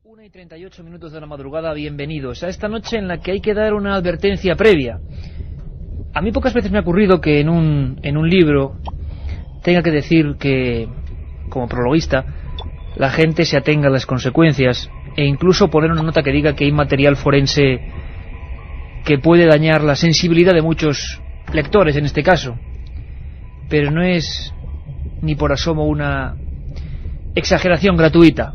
1:38 de la madrugada, bienvenidos a esta noche en la que hay que dar una advertencia previa. A mí pocas veces me ha ocurrido que en un libro tenga que decir que, como prologuista, la gente se atenga a las consecuencias e incluso poner una nota que diga que hay material forense que puede dañar la sensibilidad de muchos lectores en este caso. Pero no es ni por asomo una exageración gratuita.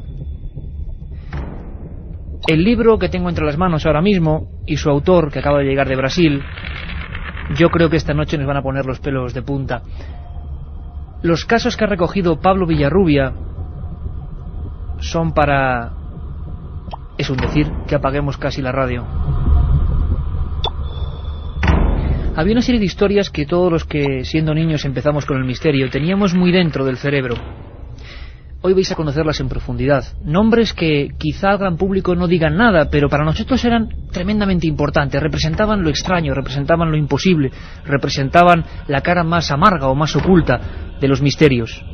El libro que tengo entre las manos ahora mismo y su autor, que acaba de llegar de Brasil, yo creo que esta noche nos van a poner los pelos de punta. Los casos que ha recogido Pablo Villarrubia son para... es un decir, que apaguemos casi la radio. Había una serie de historias que todos los que siendo niños empezamos con el misterio teníamos muy dentro del cerebro. Hoy vais a conocerlas en profundidad. Nombres que quizá al gran público no digan nada, pero para nosotros eran tremendamente importantes. Representaban lo extraño, representaban lo imposible, representaban la cara más amarga o más oculta de los misterios.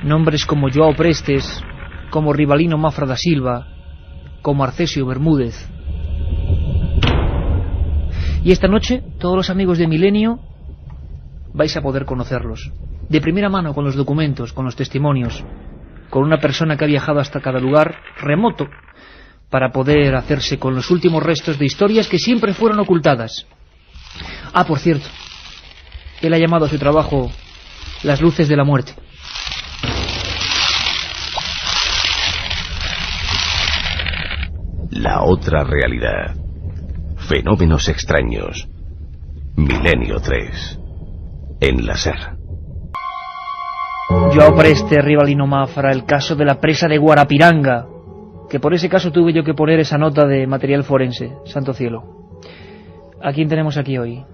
Nombres como João Prestes, como Rivalino Mafra da Silva, como Arcesio Bermúdez. Y esta noche, todos los amigos de Milenio vais a poder conocerlos. De primera mano, con los documentos, con los testimonios, con una persona que ha viajado hasta cada lugar remoto para poder hacerse con los últimos restos de historias que siempre fueron ocultadas. Ah, por cierto, él ha llamado a su trabajo Las luces de la muerte. La otra realidad. Fenómenos extraños. Milenio 3. En la SER. João Prestes, Rivalino Mafra, el caso de la presa de Guarapiranga, que por ese caso tuve yo que poner esa nota de material forense, santo cielo. ¿A quién tenemos aquí hoy?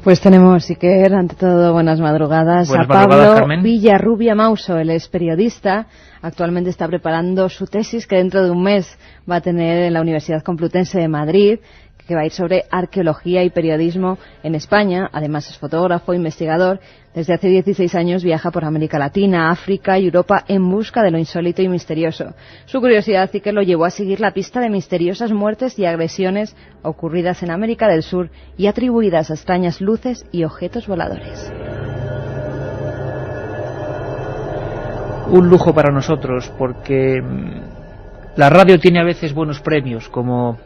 Pues tenemos, Iker, ante todo, buenas madrugadas, a Pablo Villarrubia Mauso. Él es periodista, actualmente está preparando su tesis que dentro de un mes va a tener en la Universidad Complutense de Madrid, que va a ir sobre arqueología y periodismo en España. Además es fotógrafo, investigador. Desde hace 16 años viaja por América Latina, África y Europa en busca de lo insólito y misterioso. Su curiosidad sí que lo llevó a seguir la pista de misteriosas muertes y agresiones ocurridas en América del Sur y atribuidas a extrañas luces y objetos voladores. Un lujo para nosotros, porque la radio tiene a veces buenos premios, como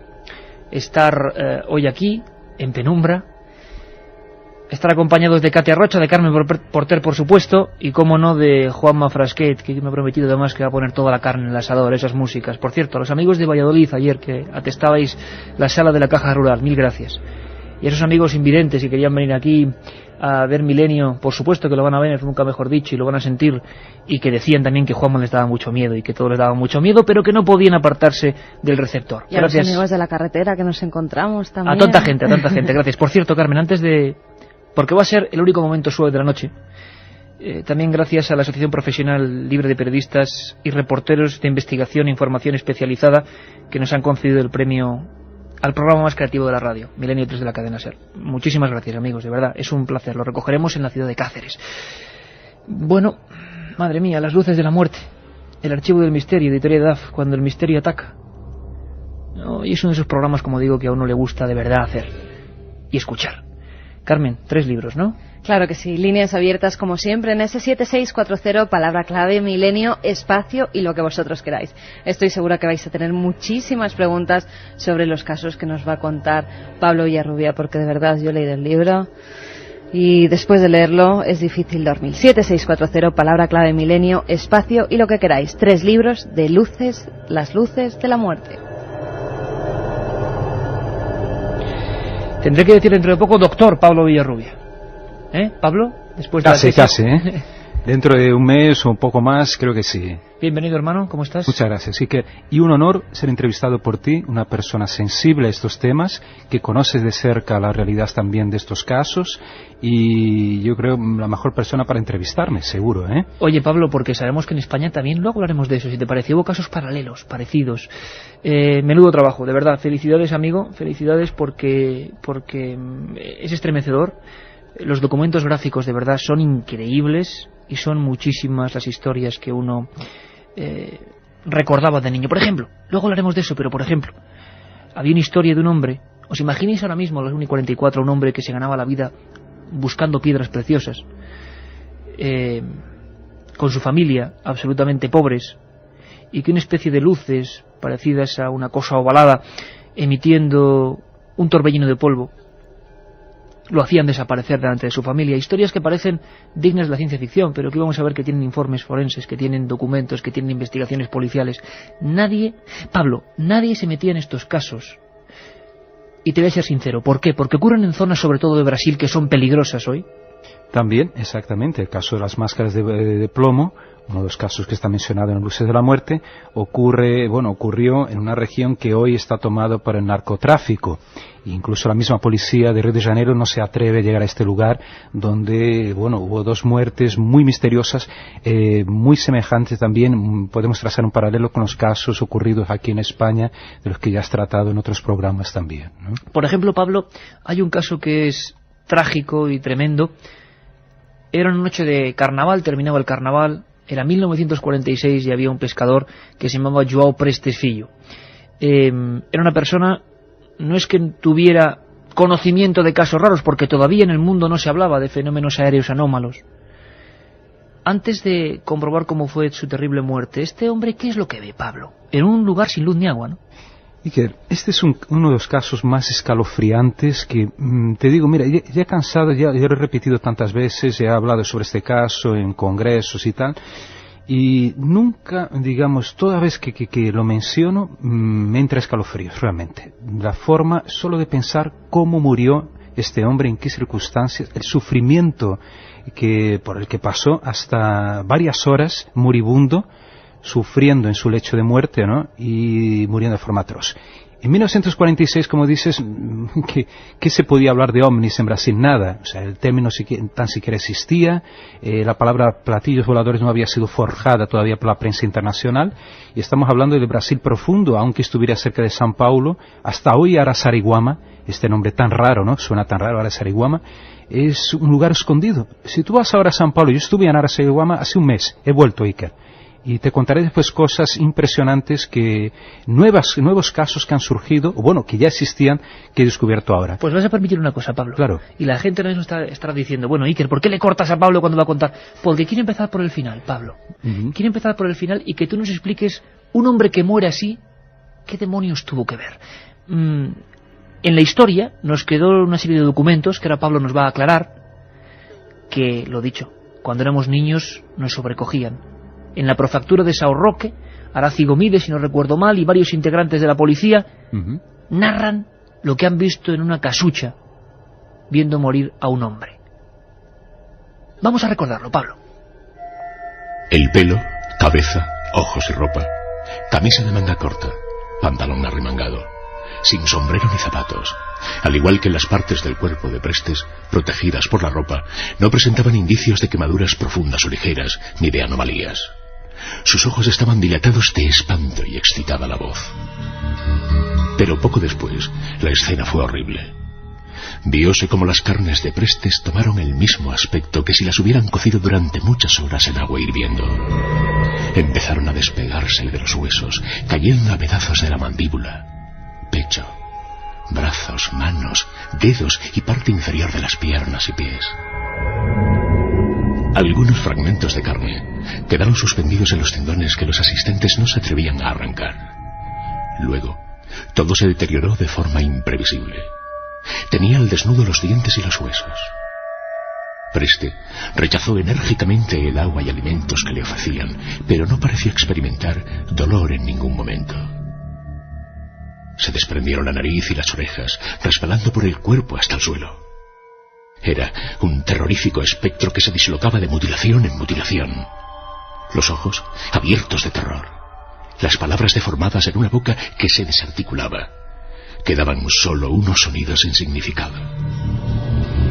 estar hoy aquí, en penumbra, estar acompañados de Katia Rocha, de Carmen Porter, por supuesto, y como no, de Juanma Frasquet, que me ha prometido además que va a poner toda la carne en el asador, esas músicas. Por cierto, a los amigos de Valladolid ayer, que atestabais la sala de la Caja Rural, mil gracias. Y a esos amigos invidentes que querían venir aquí a ver Milenio, por supuesto que lo van a ver, nunca mejor dicho, y lo van a sentir, y que decían también que Juanma les daba mucho miedo y que todo les daba mucho miedo, pero que no podían apartarse del receptor. Y a los amigos de la carretera que nos encontramos también. A tanta gente, gracias. Por cierto, Carmen, antes de... porque va a ser el único momento suave de la noche, también gracias a la Asociación Profesional Libre de Periodistas y Reporteros de Investigación e Información Especializada, que nos han concedido el premio al programa más creativo de la radio, Milenio 3 de la cadena SER. Muchísimas gracias, amigos, de verdad, es un placer. Lo recogeremos en la ciudad de Cáceres. Bueno, madre mía, Las luces de la muerte, el archivo del misterio, editorial DAF, cuando el misterio ataca. No, y es uno de esos programas, como digo, que a uno le gusta de verdad hacer y escuchar. Carmen, 3 libros, ¿no? Claro que sí, líneas abiertas como siempre en ese 7640, palabra clave, milenio, espacio y lo que vosotros queráis. Estoy segura que vais a tener muchísimas preguntas sobre los casos que nos va a contar Pablo Villarrubia, porque de verdad yo he leído el libro y después de leerlo es difícil dormir. 7640, palabra clave, milenio, espacio y lo que queráis. 3 libros de luces, las luces de la muerte. Tendré que decir dentro de poco doctor Pablo Villarrubia. Pablo, después de casi, dentro de un mes o un poco más, creo que sí. Bienvenido, hermano, ¿cómo estás? Muchas gracias, Iker. Y un honor ser entrevistado por ti, una persona sensible a estos temas, que conoces de cerca la realidad también de estos casos, y yo creo la mejor persona para entrevistarme, seguro, ¿eh? Oye, Pablo, porque sabemos que en España también, luego hablaremos de eso, si te parece, hubo casos paralelos, parecidos. Menudo trabajo, de verdad, felicidades, amigo, felicidades porque es estremecedor. Los documentos gráficos de verdad son increíbles y son muchísimas las historias que uno recordaba de niño. Por ejemplo, luego hablaremos de eso, pero por ejemplo, había una historia de un hombre, ¿os imagináis ahora mismo, a los 1:44, un hombre que se ganaba la vida buscando piedras preciosas, con su familia, absolutamente pobres, y que una especie de luces, parecidas a una cosa ovalada, emitiendo un torbellino de polvo, lo hacían desaparecer delante de su familia? Historias que parecen dignas de la ciencia ficción, pero que vamos a ver que tienen informes forenses, que tienen documentos, que tienen investigaciones policiales. Nadie se metía en estos casos. Y te voy a ser sincero, ¿por qué? Porque ocurren en zonas sobre todo de Brasil que son peligrosas hoy. También, exactamente, el caso de las máscaras de plomo, uno de los casos que está mencionado en Luces de la Muerte, ocurrió en una región que hoy está tomada por el narcotráfico. Incluso la misma policía de Río de Janeiro no se atreve a llegar a este lugar, donde hubo 2 muertes muy misteriosas, muy semejantes también. Podemos trazar un paralelo con los casos ocurridos aquí en España, de los que ya has tratado en otros programas también, ¿no? Por ejemplo, Pablo, hay un caso que es trágico y tremendo. Era una noche de carnaval, terminaba el carnaval, era 1946 y había un pescador que se llamaba João Prestes Filho. Era una persona, no es que tuviera conocimiento de casos raros, porque todavía en el mundo no se hablaba de fenómenos aéreos anómalos. Antes de comprobar cómo fue su terrible muerte, este hombre, ¿qué es lo que ve, Pablo? En un lugar sin luz ni agua, ¿no? Iker, este es uno de los casos más escalofriantes que, te digo, mira, ya he cansado, ya lo he repetido tantas veces, ya he hablado sobre este caso en congresos y tal, y nunca, digamos, toda vez que lo menciono, me entra escalofríos, realmente. La forma solo de pensar cómo murió este hombre, en qué circunstancias, el sufrimiento por el que pasó hasta varias horas moribundo, sufriendo en su lecho de muerte, ¿no? Y muriendo de forma atroz. En 1946, como dices, ¿qué se podía hablar de ovnis en Brasil? Nada. O sea, el término tan siquiera existía, la palabra platillos voladores no había sido forjada todavía por la prensa internacional, y estamos hablando del Brasil profundo, aunque estuviera cerca de São Paulo. Hasta hoy Araçariguama, este nombre tan raro, ¿no? Suena tan raro, Araçariguama, es un lugar escondido. Si tú vas ahora a São Paulo, yo estuve en Araçariguama hace un mes, he vuelto, Iker, y te contaré después cosas impresionantes, nuevos casos que han surgido, o que ya existían, que he descubierto ahora. Pues vas a permitir una cosa, Pablo. Claro. Y la gente ahora mismo estará diciendo, bueno, Iker, ¿por qué le cortas a Pablo cuando va a contar? Porque quiere empezar por el final, Pablo. Quiere empezar por el final y que tú nos expliques, un hombre que muere así, ¿qué demonios tuvo que ver? En la historia nos quedó una serie de documentos que ahora Pablo nos va a aclarar, que, lo dicho, cuando éramos niños nos sobrecogían. En la prefectura de São Roque, Arácigo Mide, si no recuerdo mal, y varios integrantes de la policía narran lo que han visto en una casucha, viendo morir a un hombre. Vamos a recordarlo, Pablo. El pelo, cabeza, ojos y ropa. Camisa de manga corta, pantalón arremangado, sin sombrero ni zapatos. Al igual que las partes del cuerpo de Prestes, protegidas por la ropa, no presentaban indicios de quemaduras profundas o ligeras, ni de anomalías. Sus ojos estaban dilatados de espanto y excitada la voz. Pero poco después, la escena fue horrible. Vióse como las carnes de Prestes tomaron el mismo aspecto que si las hubieran cocido durante muchas horas en agua hirviendo. Empezaron a despegársele de los huesos, cayendo a pedazos de la mandíbula, pecho, brazos, manos, dedos y parte inferior de las piernas y pies. Algunos fragmentos de carne quedaron suspendidos en los tendones que los asistentes no se atrevían a arrancar. Luego, todo se deterioró de forma imprevisible. Tenía al desnudo los dientes y los huesos. Preste rechazó enérgicamente el agua y alimentos que le ofrecían, pero no pareció experimentar dolor en ningún momento. Se desprendieron la nariz y las orejas, resbalando por el cuerpo hasta el suelo. Era un terrorífico espectro que se dislocaba de mutilación en mutilación. Los ojos abiertos de terror, las palabras deformadas en una boca que se desarticulaba. Quedaban solo unos sonidos sin significado.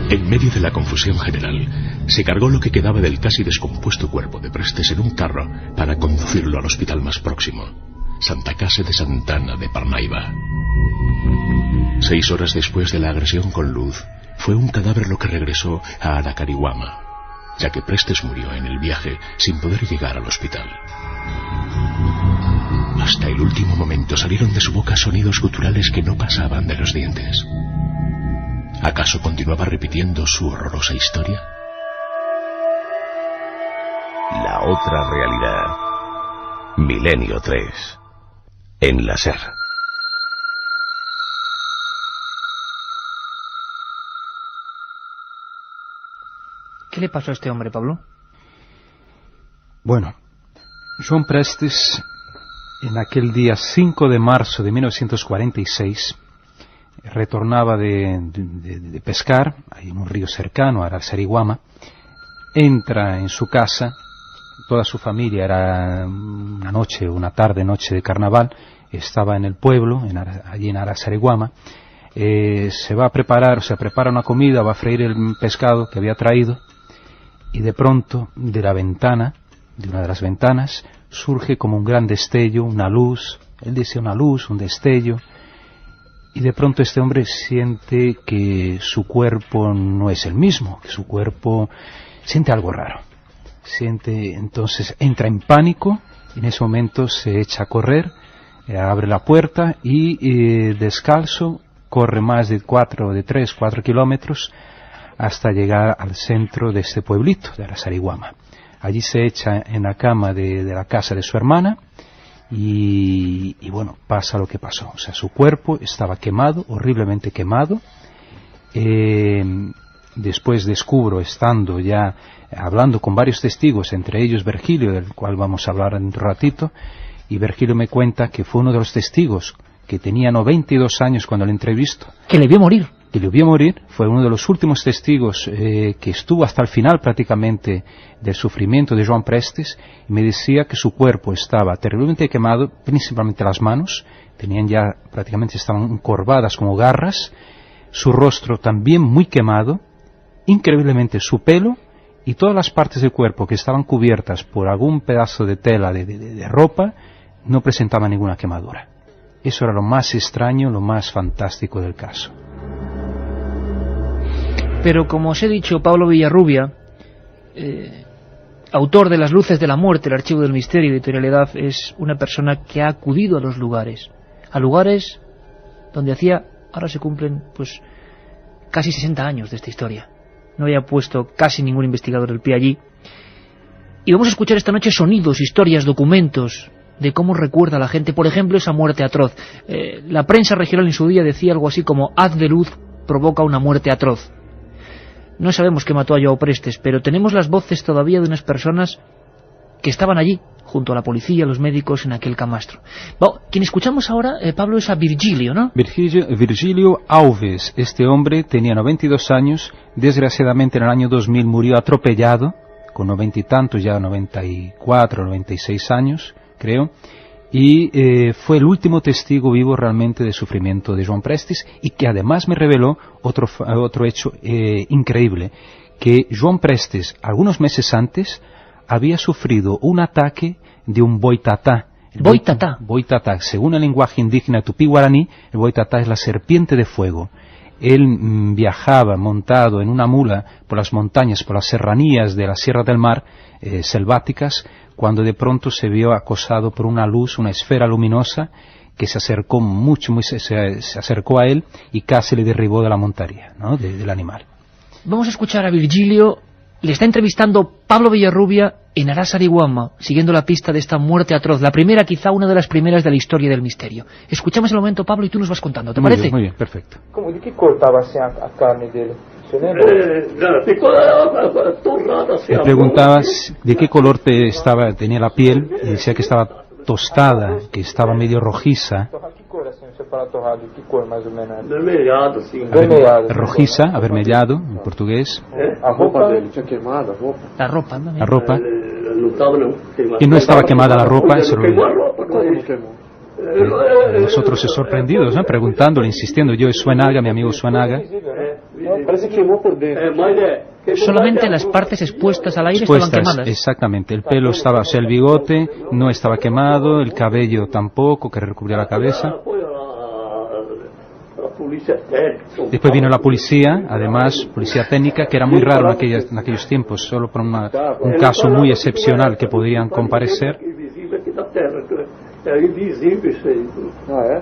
En medio de la confusión general, se cargó lo que quedaba del casi descompuesto cuerpo de Prestes en un carro para conducirlo al hospital más próximo, Santa Casa de Santana de Parnaíba. 6 horas después de la agresión con luz, fue un cadáver lo que regresó a Araçariguama, ya que Prestes murió en el viaje sin poder llegar al hospital. Hasta el último momento salieron de su boca sonidos guturales que no pasaban de los dientes. ¿Acaso continuaba repitiendo su horrorosa historia? La otra realidad. Milenio 3. En la SER. ¿Qué le pasó a este hombre, Pablo? Bueno, Joan Prestes, en aquel día 5 de marzo de 1946, retornaba de pescar, ahí en un río cercano, a Araçariguama, entra en su casa, toda su familia, era una tarde-noche de carnaval, estaba en el pueblo, allí en Araçariguama, se prepara una comida, va a freír el pescado que había traído, y de pronto, de una de las ventanas, surge como un gran destello, una luz, él dice una luz, un destello, y de pronto este hombre siente que su cuerpo no es el mismo, que su cuerpo siente algo raro. Entonces entra en pánico, y en ese momento se echa a correr, abre la puerta y descalzo corre más de 3, 4 kilómetros hasta llegar al centro de este pueblito, de Araçariguama. Allí se echa en la cama de la casa de su hermana y bueno, pasa lo que pasó. O sea, su cuerpo estaba quemado, horriblemente quemado. Después descubro, estando ya hablando con varios testigos, entre ellos Virgilio, del cual vamos a hablar en un ratito, y Virgilio me cuenta que fue uno de los testigos que tenía 92 años cuando le entrevisto. Que le vio morir. Que le vio morir, fue uno de los últimos testigos que estuvo hasta el final prácticamente del sufrimiento de Joan Prestes, y me decía que su cuerpo estaba terriblemente quemado, principalmente las manos, estaban encorvadas como garras, su rostro también muy quemado, increíblemente su pelo y todas las partes del cuerpo que estaban cubiertas por algún pedazo de tela de ropa no presentaban ninguna quemadura. Eso era lo más extraño, lo más fantástico del caso. Pero como os he dicho, Pablo Villarrubia, autor de Las luces de la muerte, el archivo del misterio, editorialidad, es una persona que ha acudido a los lugares, donde ahora se cumplen pues casi 60 años de esta historia. No había puesto casi ningún investigador el pie allí. Y vamos a escuchar esta noche sonidos, historias, documentos de cómo recuerda a la gente, por ejemplo, esa muerte atroz. La prensa regional en su día decía algo así como: haz de luz provoca una muerte atroz. No sabemos qué mató a Joan Prestes, pero tenemos las voces todavía de unas personas que estaban allí, junto a la policía, los médicos, en aquel camastro. Bueno, quien escuchamos ahora, Pablo, es a Virgilio, ¿no? Virgilio Alves. Este hombre tenía 92 años, desgraciadamente en el año 2000 murió atropellado, con 90 y tantos, ya 94, 96 años, creo, y fue el último testigo vivo realmente del sufrimiento de Joan Prestes, y que además me reveló otro hecho increíble, que Joan Prestes, algunos meses antes, había sufrido un ataque de un boitatá. Boitatá, según el lenguaje indígena tupí-guaraní, el boitatá es la serpiente de fuego. Él viajaba montado en una mula por las montañas, por las serranías de la Sierra del Mar, selváticas, cuando de pronto se vio acosado por una luz, una esfera luminosa, que se acercó se acercó a él y casi le derribó de la montaría, ¿no?, del animal. Vamos a escuchar a Virgilio. Le está entrevistando Pablo Villarrubia en Araçariguama, siguiendo la pista de esta muerte atroz, la primera, quizá una de las primeras de la historia del misterio. Escuchamos el momento, Pablo, y tú nos vas contando, ¿te parece? Muy bien, perfecto. ¿De qué cortaba a carne de él? Le preguntabas de qué color tenía la piel, y decía que estaba tostada, que estaba medio rojiza. Rojiza, avermellado, en portugués. La ropa. La ropa. Y no estaba quemada la ropa, eso nosotros sorprendidos, ¿no?, preguntándole, insistiendo. Yo, Suenaga, mi amigo Suenaga. Solamente las partes expuestas al aire estaban quemadas. Exactamente, el pelo estaba, o sea, el bigote no estaba quemado, el cabello tampoco, que recubría la cabeza. Después vino la policía, además, policía técnica, que era muy raro en aquellos tiempos, solo por un caso muy excepcional que podían comparecer.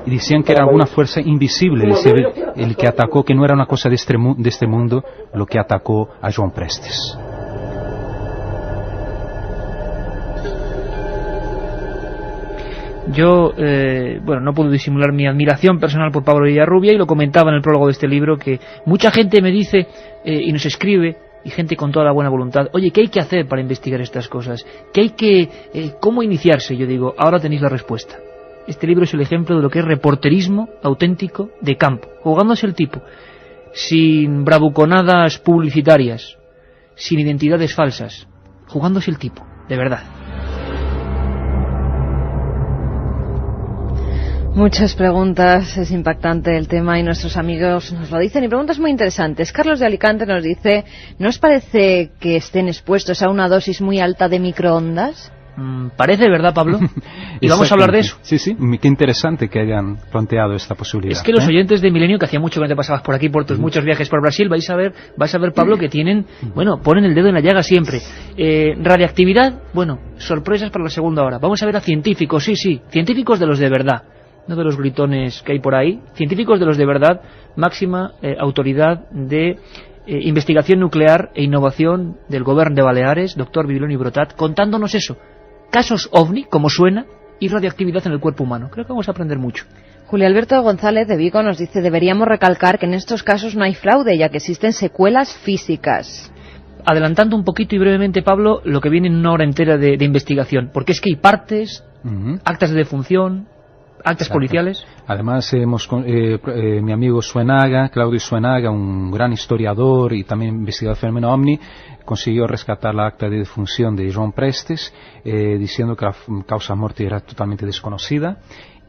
Y decían que era alguna fuerza invisible, decía el que atacó, que no era una cosa de este mundo lo que atacó a Joan Prestes. Yo, no puedo disimular mi admiración personal por Pablo Villarrubia, y lo comentaba en el prólogo de este libro, que mucha gente me dice y nos escribe, y gente con toda la buena voluntad, oye, ¿qué hay que hacer para investigar estas cosas? ¿Cómo iniciarse? Yo digo, ahora tenéis la respuesta. Este libro es el ejemplo de lo que es reporterismo auténtico de campo, jugándose el tipo, sin bravuconadas publicitarias, sin identidades falsas, jugándose el tipo, de verdad. Muchas preguntas, es impactante el tema y nuestros amigos nos lo dicen, y preguntas muy interesantes. Carlos de Alicante nos dice, ¿no os parece que estén expuestos a una dosis muy alta de microondas? Parece, ¿verdad, Pablo? Y vamos a hablar de eso. Sí, qué interesante que hayan planteado esta posibilidad. Es que los oyentes de Milenio, que hacía mucho que te pasabas por aquí, por tus muchos viajes por Brasil, vas a ver, Pablo, que tienen, ponen el dedo en la llaga siempre. Radiactividad, sorpresas para la segunda hora. Vamos a ver a científicos, sí, científicos de los de verdad, no de los gritones que hay por ahí, científicos de los de verdad, máxima autoridad de investigación nuclear e innovación del Gobierno de Baleares, doctor Bibiloni Brotat, contándonos eso, casos OVNI, como suena, y radioactividad en el cuerpo humano. Creo que vamos a aprender mucho. Julio Alberto González de Vigo nos dice, deberíamos recalcar que en estos casos no hay fraude, ya que existen secuelas físicas. Adelantando un poquito y brevemente, Pablo, lo que viene en una hora entera de investigación, porque es que hay partes, actas de defunción, actas policiales. Además, mi amigo Claudio Suenaga, un gran historiador y también investigador del fenómeno OVNI, consiguió rescatar la acta de defunción de Joan Prestes, diciendo que la causa de muerte era totalmente desconocida,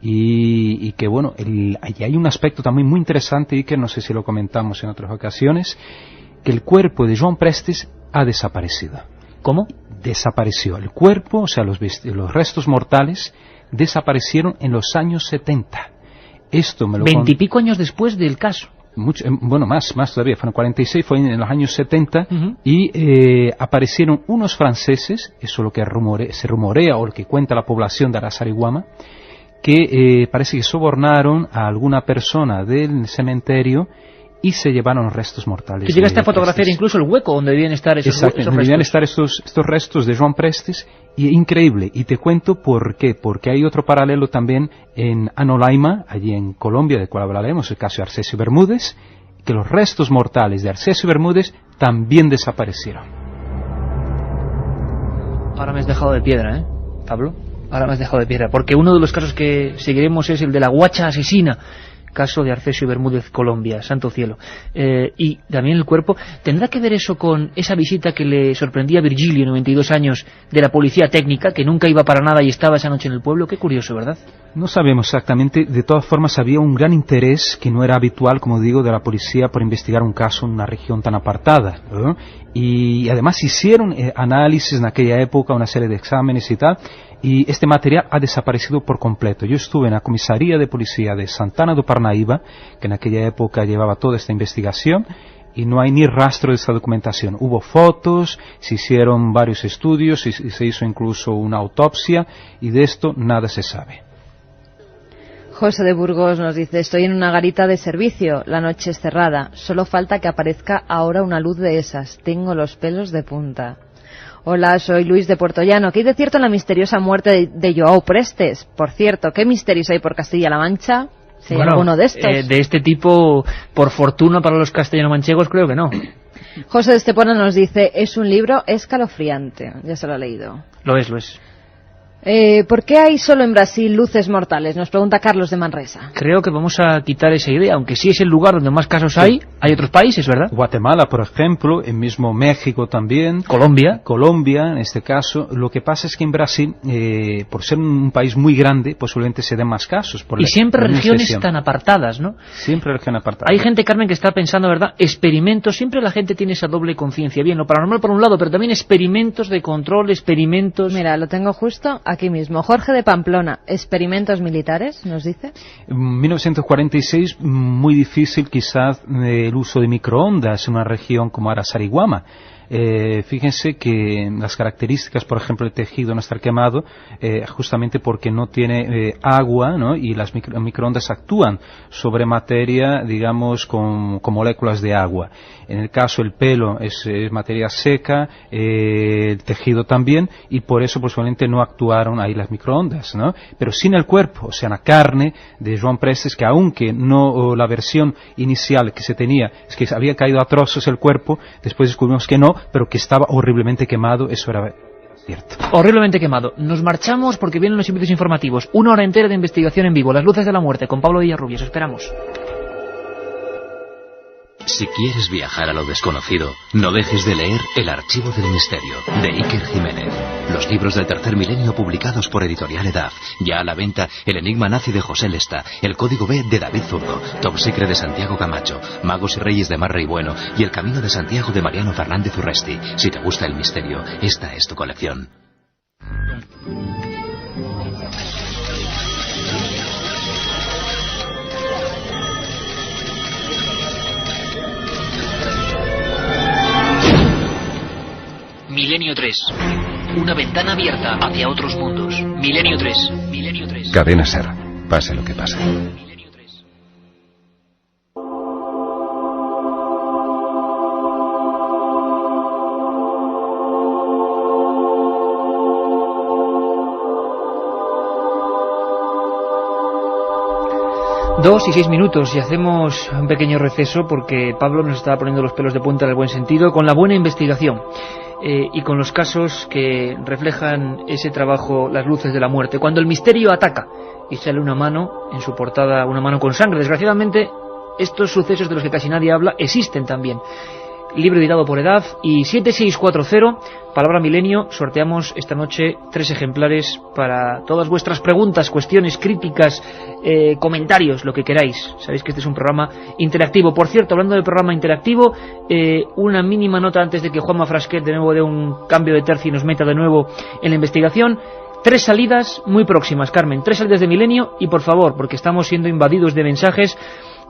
y que allí hay un aspecto también muy interesante, y que no sé si lo comentamos en otras ocasiones, que el cuerpo de Joan Prestes ha desaparecido. ¿Cómo? Desapareció. El cuerpo, o sea, los restos mortales, desaparecieron en los años 70. Esto me lo 20 y pico años después del caso. Más todavía, fueron 46, fue en los años 70, y aparecieron unos franceses, eso es lo que se rumorea, o lo que cuenta la población de Araçariguama, que parece que sobornaron a alguna persona del cementerio y se llevaron restos mortales. Que llegaste a fotografiar incluso el hueco donde debían estar esos restos. Exacto, debían estar estos restos de Joan Prestes, y increíble. Y te cuento por qué. Porque hay otro paralelo también en Anolaima, allí en Colombia, del cual hablaremos, el caso de Arcesio Bermúdez, que los restos mortales de Arcesio Bermúdez también desaparecieron. Ahora me has dejado de piedra, Pablo. Ahora me has dejado de piedra. Porque uno de los casos que seguiremos es el de la guacha asesina, caso de Arcesio Bermúdez, Colombia, santo cielo. Y también el cuerpo, ¿tendrá que ver eso con esa visita que le sorprendía a Virgilio, 92 años, de la policía técnica, que nunca iba para nada y estaba esa noche en el pueblo? Qué curioso, ¿verdad? No sabemos exactamente. De todas formas, había un gran interés, que no era habitual, como digo, de la policía por investigar un caso en una región tan apartada, ¿no? Y además hicieron análisis en aquella época, una serie de exámenes y tal, y este material ha desaparecido por completo. Yo estuve en la comisaría de policía de Santana do Parnaíba, que en aquella época llevaba toda esta investigación, y no hay ni rastro de esta documentación. Hubo fotos, se hicieron varios estudios, y se hizo incluso una autopsia, y de esto nada se sabe. José de Burgos nos dice, estoy en una garita de servicio, la noche es cerrada, solo falta que aparezca ahora una luz de esas, tengo los pelos de punta. Hola, soy Luis de Puerto Llano. ¿Qué hay de cierto en la misteriosa muerte de Joao Prestes? Por cierto, ¿qué misterios hay por Castilla-La Mancha? ¿Si hay alguno de estos? De este tipo, por fortuna para los castellano-manchegos, creo que no. José de Estepona nos dice, es un libro escalofriante. Ya se lo ha leído. Lo es. ¿Por qué hay solo en Brasil luces mortales? Nos pregunta Carlos de Manresa. Creo que vamos a quitar esa idea, aunque sí es el lugar donde más casos hay otros países, ¿verdad? Guatemala, por ejemplo, el mismo México también. Colombia, en este caso. Lo que pasa es que en Brasil, por ser un país muy grande, posiblemente se den más casos. Y siempre regiones tan apartadas, ¿no? Siempre regiones apartadas. Hay gente, Carmen, que está pensando, ¿verdad? Experimentos, siempre la gente tiene esa doble conciencia. Bien, lo paranormal por un lado, pero también experimentos de control, experimentos... Mira, lo tengo justo aquí mismo. Jorge de Pamplona, experimentos militares, nos dice. En 1946, muy difícil quizás el uso de microondas en una región como Araçariguama. Fíjense que las características, por ejemplo, del tejido no estar quemado, justamente porque no tiene agua, ¿no? Y las microondas actúan sobre materia, digamos, con moléculas de agua. En el caso el pelo es materia seca, el tejido también, y por eso posiblemente no actuaron ahí las microondas, ¿no? Pero sin el cuerpo, o sea, la carne de Joan Prestes, que aunque no la versión inicial que se tenía es que había caído a trozos el cuerpo, después descubrimos que no, pero que estaba horriblemente quemado, eso era cierto. Horriblemente quemado. Nos marchamos porque vienen los servicios informativos. 1 hora entera de investigación en vivo, Las luces de la muerte, con Pablo Villarrubias. Esperamos. Si quieres viajar a lo desconocido, no dejes de leer El archivo del misterio, de Iker Jiménez. Los libros del tercer milenio publicados por Editorial Edaf. Ya a la venta El enigma nazi de José Lesta, El código B de David Zurdo, Top Secret de Santiago Camacho, Magos y Reyes de Marra y Bueno y El camino de Santiago de Mariano Fernández Urresti. Si te gusta el misterio, esta es tu colección. Milenio 3. Una ventana abierta hacia otros mundos. Milenio 3. Milenio 3. Cadena SER. Pase lo que pase. Milenio 3. Dos y 6 minutos y hacemos un pequeño receso porque Pablo nos estaba poniendo los pelos de punta en el buen sentido con la buena investigación. Y con los casos que reflejan ese trabajo, Las luces de la muerte. Cuando el misterio ataca y sale una mano, en su portada una mano con sangre. Desgraciadamente, estos sucesos de los que casi nadie habla existen también. Libro editado por EDAF y 7640, Palabra Milenio, sorteamos esta noche 3 ejemplares para todas vuestras preguntas, cuestiones, críticas, comentarios, lo que queráis. Sabéis que este es un programa interactivo. Por cierto, hablando del programa interactivo, una mínima nota antes de que Juanma Frasquet de nuevo dé un cambio de tercio y nos meta de nuevo en la investigación. 3 salidas muy próximas, Carmen, 3 salidas de Milenio y por favor, porque estamos siendo invadidos de mensajes,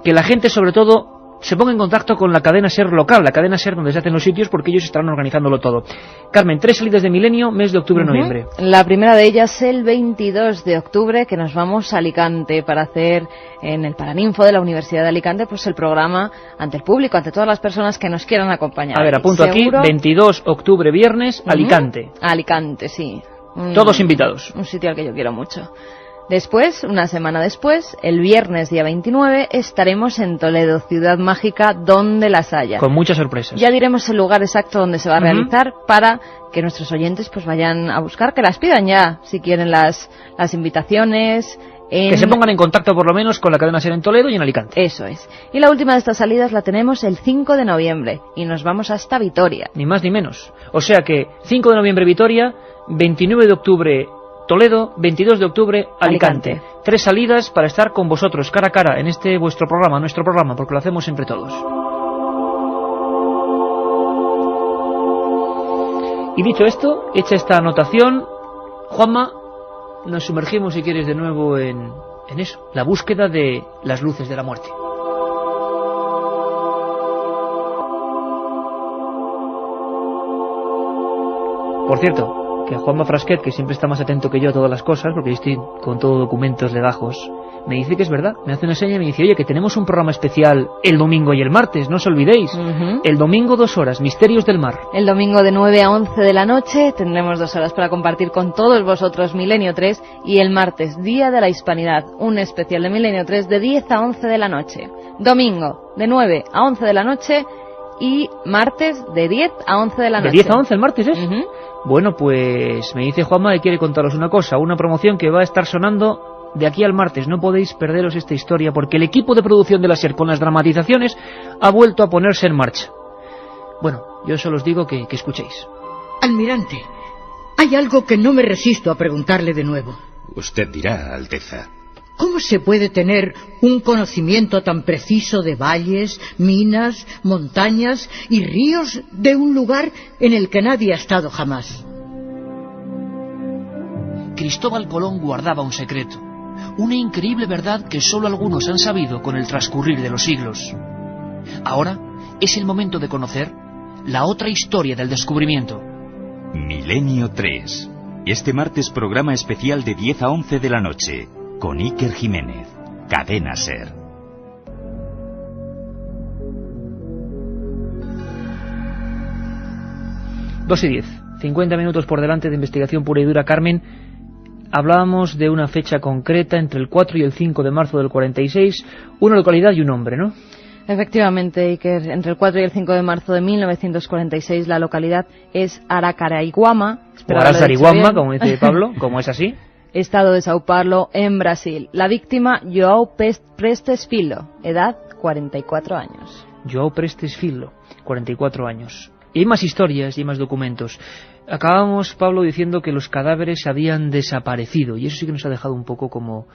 que la gente sobre todo se ponga en contacto con la cadena SER local, la cadena SER donde se hacen los sitios, porque ellos estarán organizándolo todo. Carmen, 3 salidas de Milenio, mes de octubre-noviembre. La primera de ellas el 22 de octubre, que nos vamos a Alicante para hacer en el Paraninfo de la Universidad de Alicante pues el programa ante el público, ante todas las personas que nos quieran acompañar. A ver, apunto aquí, 22 octubre, viernes, Alicante. Alicante, sí. Todos invitados. Un sitio al que yo quiero mucho. Después, una semana después, el viernes día 29, estaremos en Toledo, ciudad mágica donde las haya. Con muchas sorpresas. Ya diremos el lugar exacto donde se va a realizar para que nuestros oyentes pues vayan a buscar, que las pidan ya, si quieren las invitaciones. Que se pongan en contacto por lo menos con la cadena SER en Toledo y en Alicante. Eso es. Y la última de estas salidas la tenemos el 5 de noviembre y nos vamos hasta Vitoria. Ni más ni menos. O sea que 5 de noviembre Vitoria, 29 de octubre Toledo, 22 de octubre Alicante. 3 salidas para estar con vosotros cara a cara en este vuestro programa, nuestro programa, porque lo hacemos entre todos. Y dicho esto, hecha esta anotación, Juanma, nos sumergimos, si quieres, de nuevo en eso, la búsqueda de las luces de la muerte. Por cierto, que Juanma Frasquet, que siempre está más atento que yo a todas las cosas, porque yo estoy con todo documentos legajos, me dice que es verdad, me hace una seña y me dice, oye, que tenemos un programa especial el domingo y el martes, no os olvidéis. El domingo 2 horas, Misterios del Mar. El domingo de 9 a 11 de la noche tendremos 2 horas para compartir con todos vosotros Milenio 3, y el martes, Día de la Hispanidad, un especial de Milenio 3 de 10 a 11 de la noche. Domingo de 9 a 11 de la noche y martes de 10 a 11 de la noche. ¿De 10 a 11 el martes es? Bueno, pues me dice Juanma que quiere contaros una cosa, una promoción que va a estar sonando de aquí al martes. No podéis perderos esta historia porque el equipo de producción de la SER con las dramatizaciones ha vuelto a ponerse en marcha. Bueno, yo solo os digo que escuchéis. Almirante, hay algo que no me resisto a preguntarle de nuevo. Usted dirá, Alteza. ¿Cómo se puede tener un conocimiento tan preciso de valles, minas, montañas y ríos de un lugar en el que nadie ha estado jamás? Cristóbal Colón guardaba un secreto, una increíble verdad que solo algunos han sabido con el transcurrir de los siglos. Ahora es el momento de conocer la otra historia del descubrimiento. Milenio 3. Este martes programa especial de 10 a 11 de la noche, con Iker Jiménez, Cadena SER. Dos y 10, 50 minutos por delante de investigación pura y dura. Carmen, hablábamos de una fecha concreta entre el 4 y el 5 de marzo del 46, una localidad y un hombre, ¿no? Efectivamente, Iker, entre el 4 y el 5 de marzo de 1946 la localidad es Araçariguama, o Araçariguama, como dice Pablo, como es así. Estado de Sao Paulo, en Brasil. La víctima, João Prestes Filho, edad 44 años. João Prestes Filho, 44 años. Y hay más historias y hay más documentos. Acabamos, Pablo, diciendo que los cadáveres habían desaparecido, y eso sí que nos ha dejado un poco como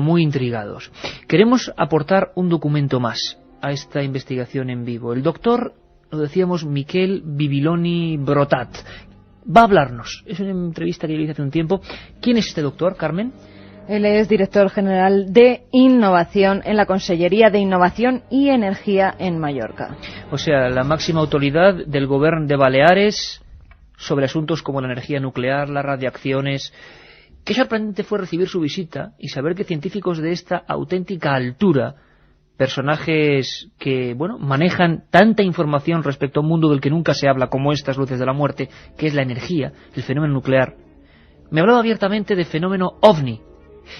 muy intrigados. Queremos aportar un documento más a esta investigación en vivo. El doctor, lo decíamos, Miquel Bibiloni Brotat, va a hablarnos. Es una entrevista que yo hice hace un tiempo. ¿Quién es este doctor, Carmen? Él es director general de Innovación en la Consellería de Innovación y Energía en Mallorca. O sea, la máxima autoridad del Gobierno de Baleares sobre asuntos como la energía nuclear, las radiaciones. Qué sorprendente fue recibir su visita y saber que científicos de esta auténtica altura, personajes que, bueno, manejan tanta información respecto a un mundo del que nunca se habla como estas luces de la muerte, que es la energía, el fenómeno nuclear. Me hablaba abiertamente de fenómeno OVNI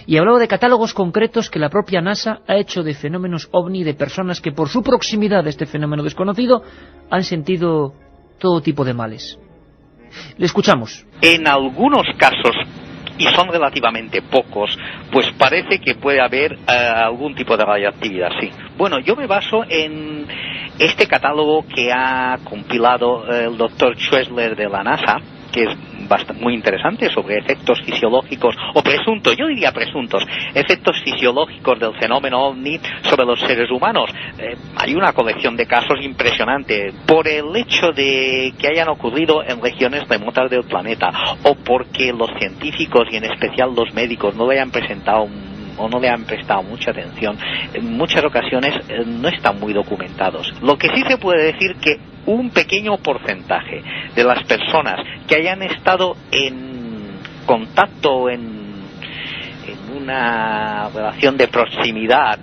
y hablaba de catálogos concretos que la propia NASA ha hecho de fenómenos OVNI, de personas que por su proximidad a este fenómeno desconocido han sentido todo tipo de males. Le escuchamos. En algunos casos, y son relativamente pocos, pues parece que puede haber algún tipo de radiactividad, sí. Bueno, yo me baso en este catálogo que ha compilado el doctor Schwessler de la NASA, que es muy interesante, sobre efectos fisiológicos, o presuntos, yo diría presuntos, efectos fisiológicos del fenómeno OVNI sobre los seres humanos. Hay una colección de casos impresionante, por el hecho de que hayan ocurrido en regiones remotas del planeta, o porque los científicos, y en especial los médicos, no le hayan presentado o no le han prestado mucha atención. En muchas ocasiones no están muy documentados. Lo que sí se puede decir que un pequeño porcentaje de las personas que hayan estado en contacto, en una relación de proximidad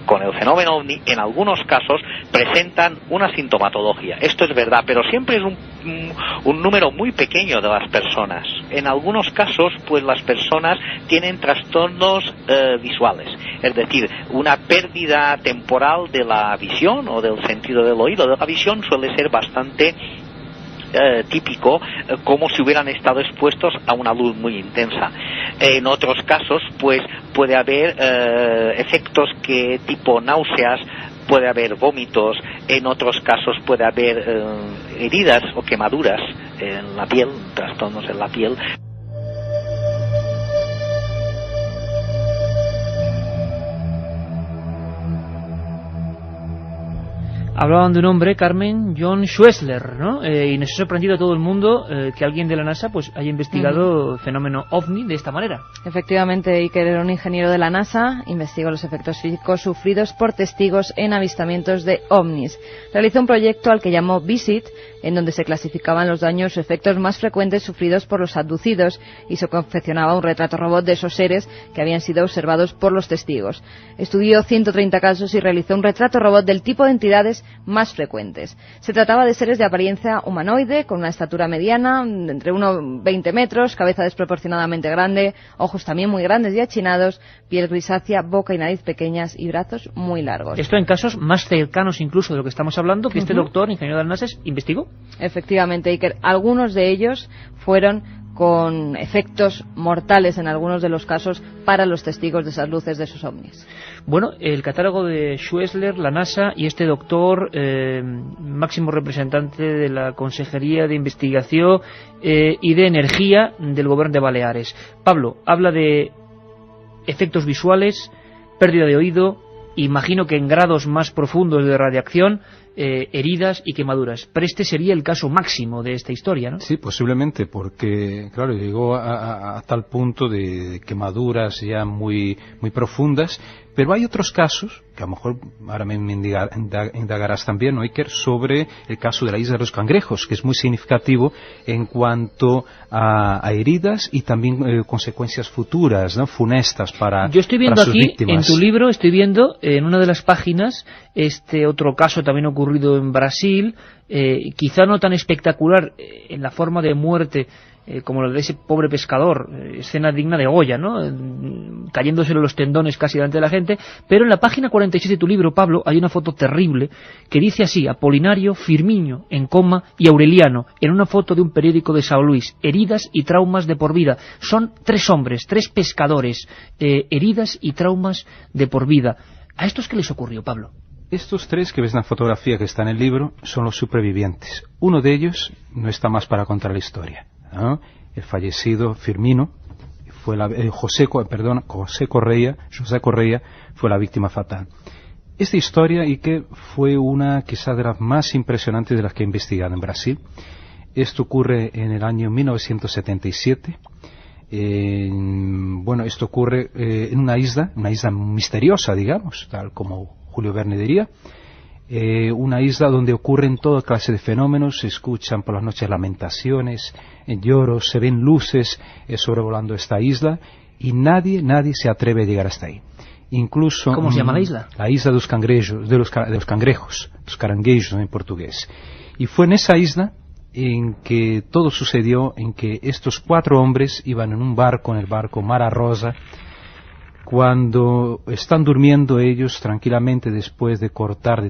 con el fenómeno OVNI, en algunos casos presentan una sintomatología. Esto es verdad, pero siempre es un número muy pequeño de las personas. En algunos casos, pues las personas tienen trastornos visuales, es decir, una pérdida temporal de la visión o del sentido del oído. De la visión suele ser bastante típico, como si hubieran estado expuestos a una luz muy intensa. En otros casos, pues puede haber efectos que tipo náuseas, puede haber vómitos. En otros casos puede haber heridas o quemaduras en la piel, trastornos en la piel. Hablaban de un hombre, Carmen, John Schwessler, ¿no? Y nos ha sorprendido a todo el mundo que alguien de la NASA pues haya investigado el fenómeno OVNI de esta manera. Efectivamente, Iker era un ingeniero de la NASA, investigó los efectos físicos sufridos por testigos en avistamientos de ovnis. Realizó un proyecto al que llamó VISIT, en donde se clasificaban los daños o efectos más frecuentes sufridos por los abducidos y se confeccionaba un retrato robot de esos seres que habían sido observados por los testigos. Estudió 130 casos y realizó un retrato robot del tipo de entidades más frecuentes. Se trataba de seres de apariencia humanoide, con una estatura mediana, entre 1,20 metros, cabeza desproporcionadamente grande, ojos también muy grandes y achinados, piel grisácea, boca y nariz pequeñas y brazos muy largos. Esto en casos más cercanos incluso de lo que estamos hablando, que este doctor, ingeniero de la NASA, investigó. Efectivamente, Iker, algunos de ellos fueron con efectos mortales en algunos de los casos para los testigos de esas luces de esos ovnis. Bueno, el catálogo de Schwessler, la NASA y este doctor, máximo representante de la Consejería de Investigación y de Energía del Gobierno de Baleares. Pablo, habla de efectos visuales, pérdida de oído, imagino que en grados más profundos de radiación. heridas y quemaduras. Pero este sería el caso máximo de esta historia, ¿no? Sí, posiblemente, porque, claro, llegó a tal punto de quemaduras ya muy profundas. Pero hay otros casos, que a lo mejor ahora me indagarás también, ¿no, Iker?, sobre el caso de la isla de los Cangrejos, que es muy significativo en cuanto a heridas y también consecuencias futuras, ¿no?, funestas para sus víctimas. Yo estoy viendo aquí, en tu libro, estoy viendo en una de las páginas este otro caso también ocurrido en Brasil, quizá no tan espectacular en la forma de muerte como la de ese pobre pescador, escena digna de Goya, ¿no?, cayéndosele los tendones casi delante de la gente, pero en la página 46 de tu libro, Pablo, hay una foto terrible que dice así: Apolinario, Firmino en coma y Aureliano, en una foto de un periódico de São Luís, heridas y traumas de por vida. Son 3 hombres, 3 pescadores, heridas y traumas de por vida. ¿A estos qué les ocurrió, Pablo? Estos 3 que ves en la fotografía que está en el libro son los supervivientes. Uno de ellos no está más para contar la historia, ¿no? El fallecido Firmino fue José Correia fue la víctima fatal. Esta historia, y que fue una quizá de las más impresionantes de las que he investigado en Brasil. Esto ocurre en el año 1977. Esto ocurre en una isla misteriosa, digamos, tal como Julio Verne diría. Una isla donde ocurren toda clase de fenómenos, se escuchan por las noches lamentaciones, lloros, se ven luces sobrevolando esta isla, y nadie se atreve a llegar hasta ahí. Incluso, ¿cómo se llama la isla? La isla de los cangrejos, los caranguejos en portugués. Y fue en esa isla en que todo sucedió, en que estos 4 hombres iban en un barco, en el barco Mara Rosa, cuando están durmiendo ellos tranquilamente después de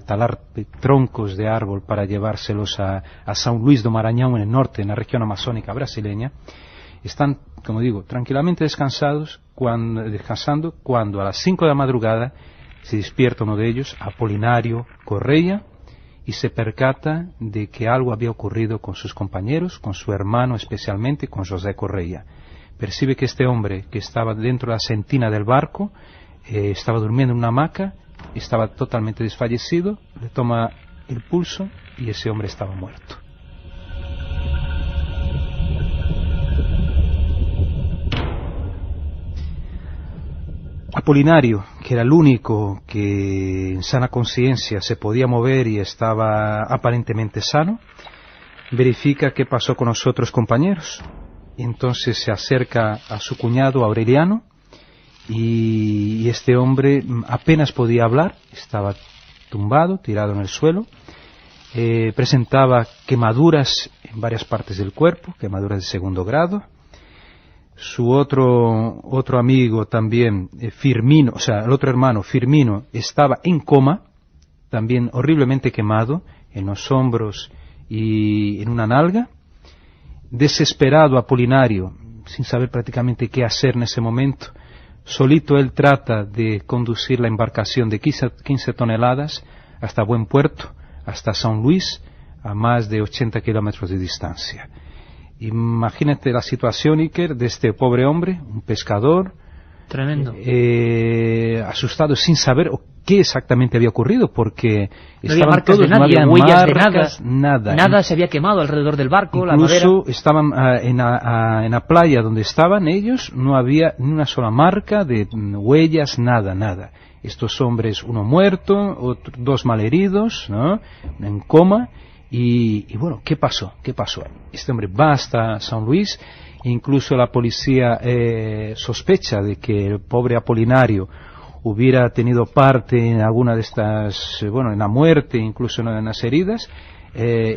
talar troncos de árbol para llevárselos a São Luís do Maranhão, en el norte, en la región amazónica brasileña, están, como digo, tranquilamente descansando, cuando a las 5 de la madrugada se despierta uno de ellos, Apolinario Correia, y se percata de que algo había ocurrido con sus compañeros, con su hermano especialmente, con José Correia. Percibe que este hombre, que estaba dentro de la sentina del barco, estaba durmiendo en una hamaca, estaba totalmente desfallecido, le toma el pulso y ese hombre estaba muerto. Apolinario, que era el único que en sana conciencia se podía mover y estaba aparentemente sano, verifica qué pasó con los otros compañeros. Entonces se acerca a su cuñado Aureliano, y este hombre apenas podía hablar, estaba tumbado, tirado en el suelo, presentaba quemaduras en varias partes del cuerpo, quemaduras de 2º grado. Su otro amigo también, Firmino, o sea, el otro hermano, Firmino, estaba en coma, también horriblemente quemado, en los hombros y en una nalga. Desesperado Apolinario, sin saber prácticamente qué hacer en ese momento, solito él trata de conducir la embarcación de 15 toneladas hasta buen puerto, hasta São Luís, a más de 80 kilómetros de distancia. Imagínate la situación, Iker, de este pobre hombre, un pescador, tremendo, asustado, sin saber qué exactamente había ocurrido, porque no había marcas de nadie, no había huellas marcas, de nada se había quemado alrededor del barco. Incluso estaban en la playa donde estaban ellos, no había ni una sola marca de huellas, nada. Estos hombres, uno muerto, 2 malheridos, ¿no?, en coma. Y bueno, ¿qué pasó? Este hombre va hasta São Luís, incluso la policía sospecha de que el pobre Apolinario hubiera tenido parte en alguna de estas, en la muerte, incluso en las heridas.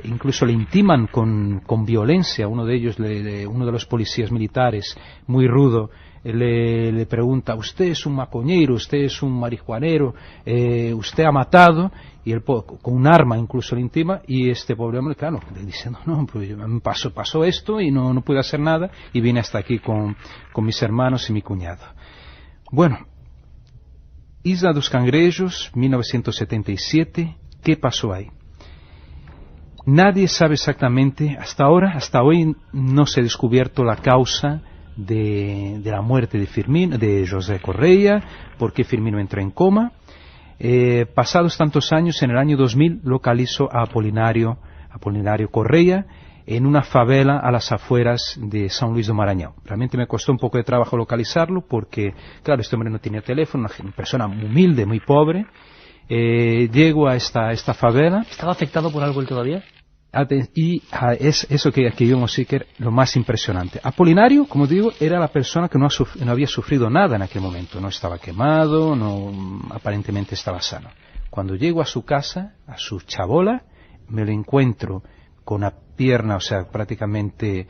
Incluso le intiman con violencia. Uno de ellos, uno de los policías militares, muy rudo, le pregunta: usted es un macoñeiro, usted es un marihuanero, usted ha matado, y él con un arma incluso le intima, y este pobre hombre, claro, le dice: no, pues pasó esto y no pude hacer nada, y vine hasta aquí con mis hermanos y mi cuñado. Bueno, Isla dos Cangrejos, 1977, ¿qué pasó ahí? Nadie sabe exactamente, hasta hoy no se ha descubierto la causa de la muerte de José Correia, por qué Firmino entró en coma. Pasados tantos años, en el año 2000, localizo a Apolinario Correia en una favela a las afueras de São Luís do Maranhão. Realmente me costó un poco de trabajo localizarlo porque, claro, este hombre no tenía teléfono, una persona muy humilde, muy pobre. Llego a esta favela. ¿Estaba afectado por algo él todavía? Y es eso que vimos, sí, que lo más impresionante. Apolinario, como digo, era la persona que no había sufrido nada en aquel momento. No estaba quemado, aparentemente estaba sano. Cuando llego a su casa, a su chabola, me lo encuentro con una pierna, o sea, prácticamente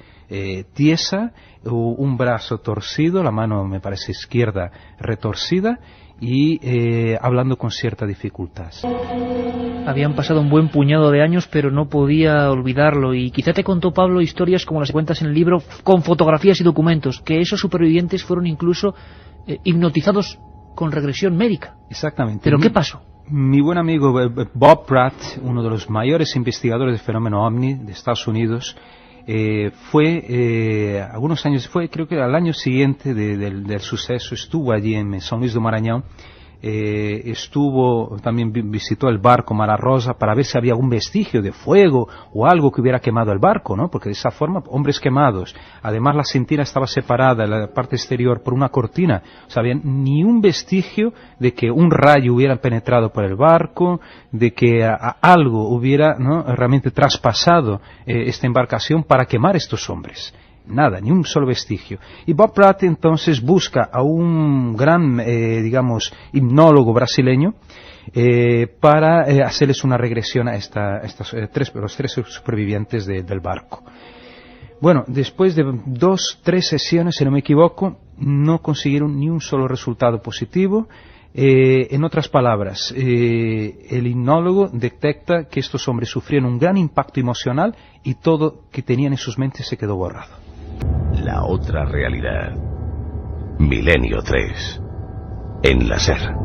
tiesa, un brazo torcido, la mano, me parece, izquierda retorcida, y hablando con cierta dificultad. Habían pasado un buen puñado de años, pero no podía olvidarlo, y quizá te contó, Pablo, historias como las que cuentas en el libro, con fotografías y documentos, que esos supervivientes fueron incluso hipnotizados con regresión médica. Exactamente. ¿Pero qué pasó? Mi buen amigo Bob Pratt, uno de los mayores investigadores del fenómeno OVNI de Estados Unidos, algunos años, creo que al año siguiente del suceso, estuvo allí en São Luís do Maranhão, también visitó el barco Mara Rosa para ver si había algún vestigio de fuego o algo que hubiera quemado el barco, ¿no? Porque de esa forma, hombres quemados, además la sentina estaba separada en la parte exterior por una cortina, o sea, había ni un vestigio de que un rayo hubiera penetrado por el barco, de que algo hubiera, ¿no?, realmente traspasado esta embarcación para quemar a estos hombres. Nada, ni un solo vestigio. Y Bob Pratt entonces busca a un gran, hipnólogo brasileño para hacerles una regresión a los tres supervivientes del barco. Bueno, después de 2-3 sesiones, si no me equivoco, no consiguieron ni un solo resultado positivo. En otras palabras, el hipnólogo detecta que estos hombres sufrieron un gran impacto emocional y todo que tenían en sus mentes se quedó borrado. La otra realidad. Milenio 3. En la SER.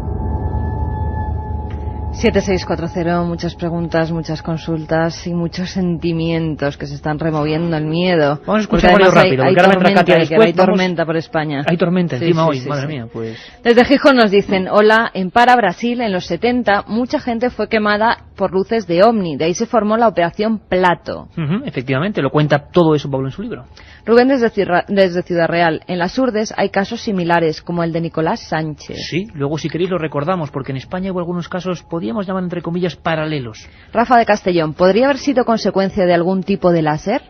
7640, muchas preguntas, muchas consultas y muchos sentimientos que se están removiendo, el miedo. Vamos a escuchar algo rápido, hay tormenta por España. Hay tormenta encima hoy, madre mía, pues. Desde Gijón nos dicen, hola, en Para, Brasil, en los 70, mucha gente fue quemada por luces de OVNI, de ahí se formó la Operación Plato. Efectivamente, lo cuenta todo eso Pablo en su libro. Rubén desde Ciudad Real, en las Urdes hay casos similares, como el de Nicolás Sánchez. Sí, luego si queréis lo recordamos, porque en España hubo algunos casos, podríamos llamar entre comillas, paralelos. Rafa de Castellón, ¿podría haber sido consecuencia de algún tipo de láser?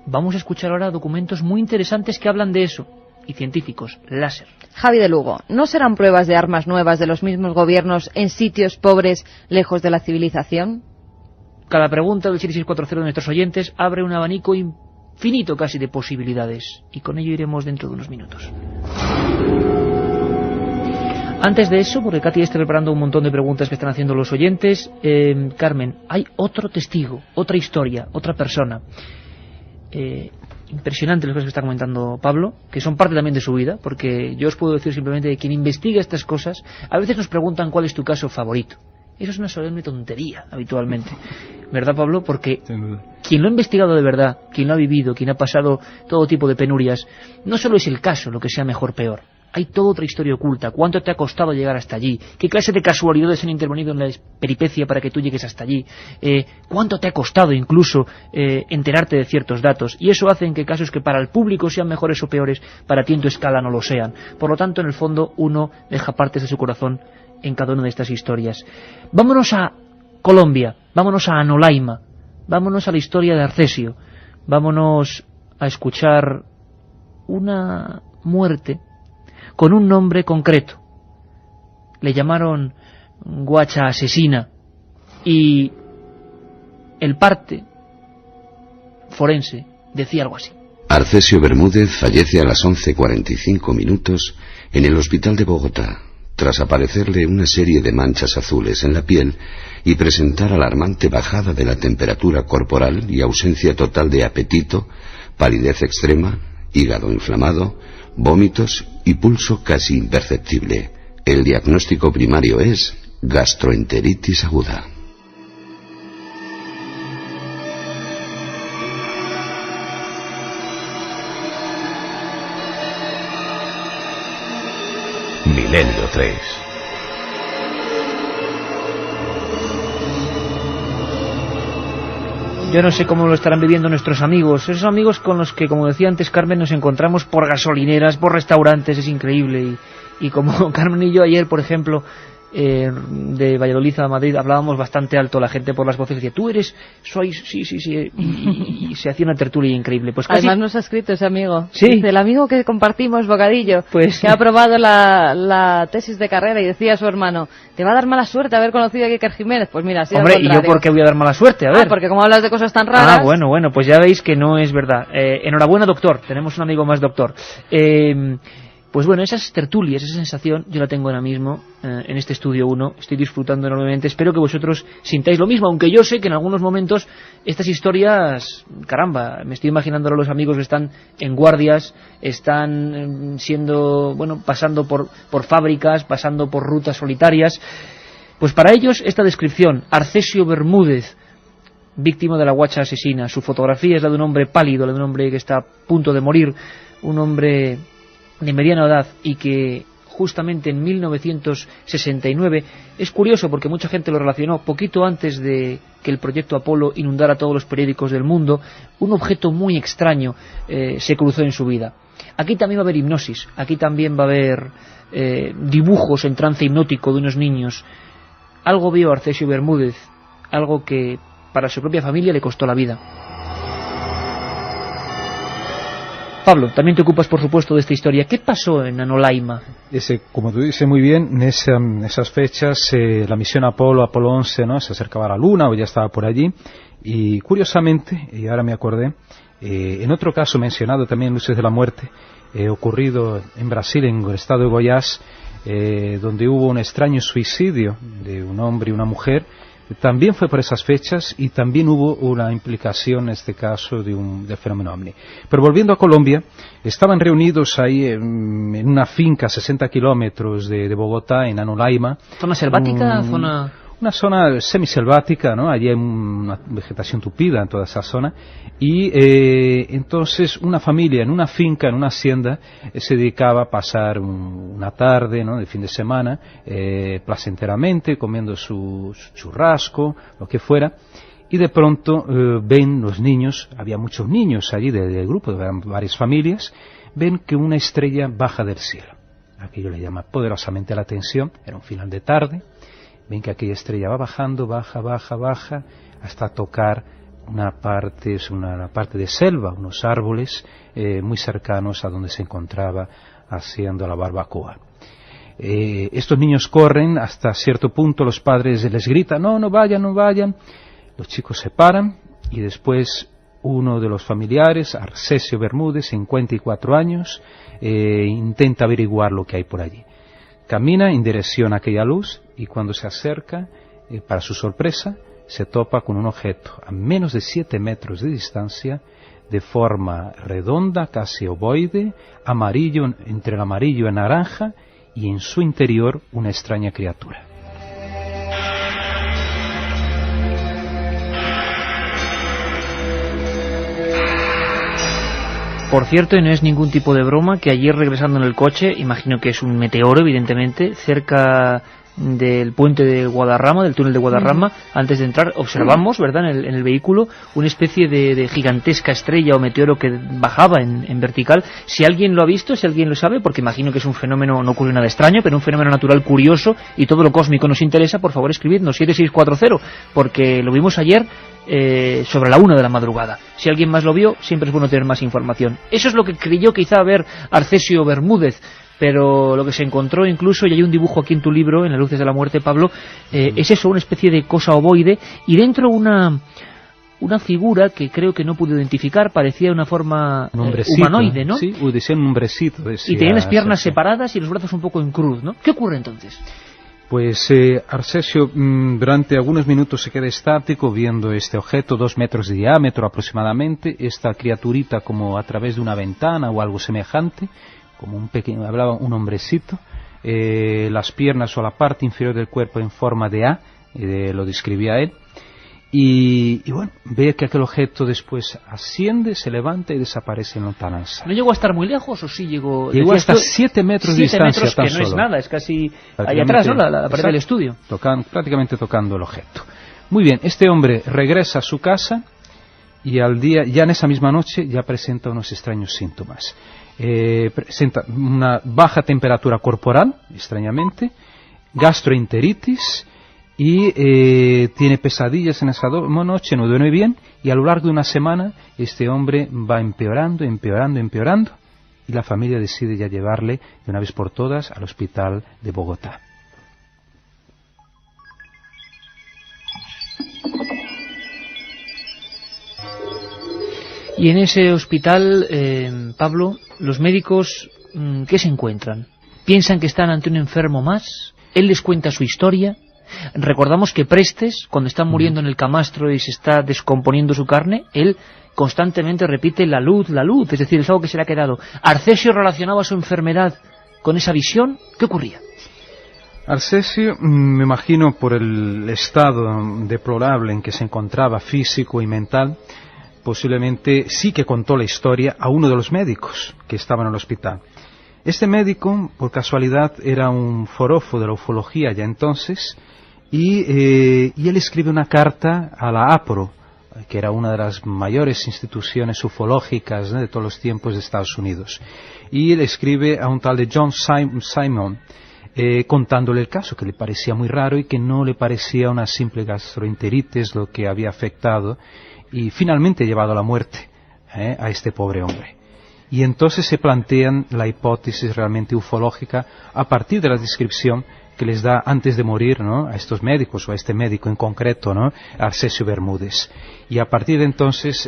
Vamos a escuchar ahora documentos muy interesantes que hablan de eso, y científicos, láser. Javi de Lugo, ¿no serán pruebas de armas nuevas de los mismos gobiernos en sitios pobres, lejos de la civilización? Cada pregunta del 7640 de nuestros oyentes abre un abanico infinito casi de posibilidades, y con ello iremos dentro de unos minutos. Antes de eso, porque Katy está preparando un montón de preguntas que están haciendo los oyentes, Carmen, hay otro testigo, otra historia, otra persona. Impresionante las cosas que está comentando Pablo, que son parte también de su vida, porque yo os puedo decir simplemente que quien investiga estas cosas, a veces nos preguntan cuál es tu caso favorito. Eso es una solemne tontería, habitualmente. ¿Verdad, Pablo? Porque quien lo ha investigado de verdad, quien lo ha vivido, quien ha pasado todo tipo de penurias, no solo es el caso lo que sea mejor o peor. Hay toda otra historia oculta. ¿Cuánto te ha costado llegar hasta allí? ¿Qué clase de casualidades han intervenido en la peripecia para que tú llegues hasta allí? ¿Cuánto te ha costado incluso enterarte de ciertos datos? Y eso hace que casos que para el público sean mejores o peores, para ti en tu escala no lo sean. Por lo tanto, en el fondo, uno deja partes de su corazón en cada una de estas historias. Vámonos a Colombia, vámonos a Anolaima, vámonos a la historia de Arcesio, vámonos a escuchar una muerte con un nombre concreto. Le llamaron Guacha Asesina, y el parte forense decía algo así. Arcesio Bermúdez fallece a las 11:45 minutos en el hospital de Bogotá, tras aparecerle una serie de manchas azules en la piel y presentar alarmante bajada de la temperatura corporal y ausencia total de apetito, palidez extrema, hígado inflamado, vómitos y pulso casi imperceptible. El diagnóstico primario es gastroenteritis aguda. Milenio 3. Yo no sé cómo lo estarán viviendo nuestros amigos, esos amigos con los que, como decía antes Carmen, nos encontramos por gasolineras, por restaurantes, es increíble. Y como Carmen y yo ayer, por ejemplo, de Valladolid a Madrid, hablábamos bastante alto, la gente por las voces decía, tú eres, sois, sí, y se hacía una tertulia increíble. Pues casi... Además nos ha escrito ese amigo, ¿sí? Dice, el amigo que compartimos, Bocadillo, pues... que ha aprobado la tesis de carrera, y decía a su hermano, te va a dar mala suerte haber conocido a Iker Jiménez. Pues mira, sí. Hombre, ¿y yo por qué voy a dar mala suerte? A ver. Porque como hablas de cosas tan raras... Ah, bueno, pues ya veis que no es verdad. Enhorabuena, doctor, tenemos un amigo más doctor. Pues bueno, esas tertulias, esa sensación, yo la tengo ahora mismo en este Estudio 1, estoy disfrutando enormemente, espero que vosotros sintáis lo mismo, aunque yo sé que en algunos momentos estas historias, caramba, me estoy imaginando a los amigos que están en guardias, están pasando por fábricas, pasando por rutas solitarias, pues para ellos esta descripción, Arcesio Bermúdez, víctima de la guacha asesina, su fotografía es la de un hombre pálido, la de un hombre que está a punto de morir, un hombre de mediana edad y que justamente en 1969 es curioso porque mucha gente lo relacionó poquito antes de que el proyecto Apolo inundara todos los periódicos del mundo, un objeto muy extraño se cruzó en su vida. Aquí también va a haber hipnosis, aquí también va a haber dibujos en trance hipnótico de unos niños. Algo vio Arcesio Bermúdez, algo que para su propia familia le costó la vida. Pablo, también te ocupas, por supuesto, de esta historia. ¿Qué pasó en Anolaima? Como tú dices muy bien, en esas fechas la misión Apolo 11, ¿no?, se acercaba a la Luna, o ya estaba por allí, y curiosamente, y ahora me acordé, en otro caso mencionado también, Luces de la Muerte, ocurrido en Brasil, en el estado de Goiás, donde hubo un extraño suicidio de un hombre y una mujer. También fue por esas fechas y también hubo una implicación en este caso de fenómeno ovni. Pero volviendo a Colombia, estaban reunidos ahí en una finca a 60 kilómetros de Bogotá, en Anolaima. ¿Zona selvática? Una zona semiselvática, ¿no? Allí hay una vegetación tupida en toda esa zona. Y entonces una familia en una finca, en una hacienda, se dedicaba a pasar una tarde, ¿no?, de fin de semana, placenteramente, comiendo su churrasco, lo que fuera. Y de pronto ven los niños, había muchos niños allí del grupo, de varias familias, ven que una estrella baja del cielo. Aquello le llama poderosamente la atención, era un final de tarde. Ven que aquella estrella va bajando, baja, hasta tocar una parte de selva, unos árboles muy cercanos a donde se encontraba haciendo la barbacoa. Estos niños corren hasta cierto punto, los padres les gritan, no vayan. Los chicos se paran y después uno de los familiares, Arcesio Bermúdez, 54 años, intenta averiguar lo que hay por allí. Camina en dirección a aquella luz y cuando se acerca, para su sorpresa, se topa con un objeto a menos de 7 metros de distancia, de forma redonda, casi ovoide, amarillo, entre el amarillo y el naranja, y en su interior una extraña criatura. Por cierto, y no es ningún tipo de broma, que ayer regresando en el coche, imagino que es un meteoro, evidentemente, cerca del puente de Guadarrama, del túnel de Guadarrama, antes de entrar, observamos, ¿verdad?, en el vehículo, una especie de gigantesca estrella o meteoro que bajaba en vertical. Si alguien lo ha visto, si alguien lo sabe, porque imagino que es un fenómeno, no ocurre nada extraño, pero un fenómeno natural curioso, y todo lo cósmico nos interesa, por favor escribidnos 7640, porque lo vimos ayer sobre la 1 de la madrugada. Si alguien más lo vio, siempre es bueno tener más información. Eso es lo que creyó quizá ver Arcesio Bermúdez, pero lo que se encontró incluso, y hay un dibujo aquí en tu libro, en las Luces de la Muerte, Pablo, es eso, una especie de cosa ovoide, y dentro una figura que creo que no pude identificar, parecía una forma humanoide, ¿no? Sí, decía un hombrecito. Y tenía las piernas separadas y los brazos un poco en cruz, ¿no? ¿Qué ocurre entonces? Pues Arcesio durante algunos minutos se queda estático viendo este objeto, 2 metros de diámetro aproximadamente, esta criaturita como a través de una ventana o algo semejante, como hablaba un hombrecito, las piernas o la parte inferior del cuerpo en forma de A, lo describía él, y bueno, ve que aquel objeto después asciende, se levanta y desaparece en lontananza. ¿No llegó a estar muy lejos o sí llegó? Llegó hasta 7 metros de distancia, metros, tan que no solo. Es nada, es casi ahí atrás, ¿no?, la pared del estudio. Prácticamente tocando el objeto. Muy bien, este hombre regresa a su casa y al día, ya en esa misma noche, ya presenta unos extraños síntomas. Presenta una baja temperatura corporal, extrañamente, gastroenteritis, y tiene pesadillas en esa noche, no duerme bien, y a lo largo de una semana este hombre va empeorando, y la familia decide ya llevarle de una vez por todas al hospital de Bogotá. Y en ese hospital, Pablo, los médicos, ¿qué se encuentran? ¿Piensan que están ante un enfermo más? ¿Él les cuenta su historia? Recordamos que Prestes, cuando está muriendo en el camastro y se está descomponiendo su carne, él constantemente repite la luz, es decir, es algo que se le ha quedado. ¿Arcesio relacionaba su enfermedad con esa visión? ¿Qué ocurría? Arcesio, me imagino por el estado deplorable en que se encontraba, físico y mental, posiblemente sí que contó la historia a uno de los médicos que estaban en el hospital. Este médico, por casualidad, era un forofo de la ufología ya entonces, y él escribe una carta a la APRO, que era una de las mayores instituciones ufológicas, ¿no?, de todos los tiempos de Estados Unidos. Y él escribe a un tal de John Simon, contándole el caso, que le parecía muy raro y que no le parecía una simple gastroenteritis lo que había afectado y finalmente llevado a la muerte a este pobre hombre. Y entonces se plantean la hipótesis realmente ufológica a partir de la descripción que les da antes de morir, ¿no?, a estos médicos, o a este médico en concreto, ¿no?, Arcesio Bermúdez. Y a partir de entonces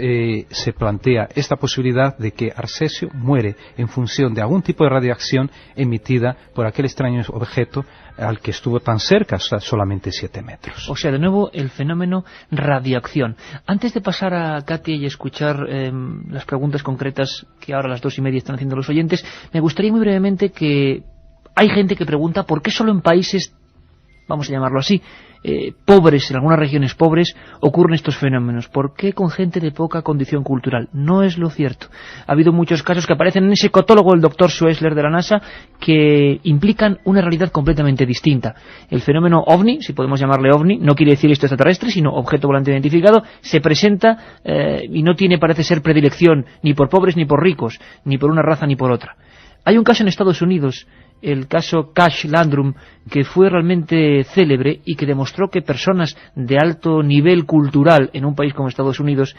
se plantea esta posibilidad de que Arcesio muere en función de algún tipo de radiación emitida por aquel extraño objeto al que estuvo tan cerca, solamente 7 metros. O sea, de nuevo, el fenómeno radiación. Antes de pasar a Katia y escuchar las preguntas concretas que ahora a las 2:30 están haciendo los oyentes, me gustaría muy brevemente que... Hay gente que pregunta por qué solo en países, vamos a llamarlo así, pobres, en algunas regiones pobres, ocurren estos fenómenos. ¿Por qué con gente de poca condición cultural? No es lo cierto. Ha habido muchos casos que aparecen en ese catálogo del doctor Schwessler de la NASA que implican una realidad completamente distinta. El fenómeno OVNI, si podemos llamarle OVNI, no quiere decir esto extraterrestre, sino objeto volante identificado, se presenta y no tiene, parece ser, predilección ni por pobres ni por ricos, ni por una raza ni por otra. Hay un caso en Estados Unidos, el caso Cash Landrum, que fue realmente célebre y que demostró que personas de alto nivel cultural en un país como Estados Unidos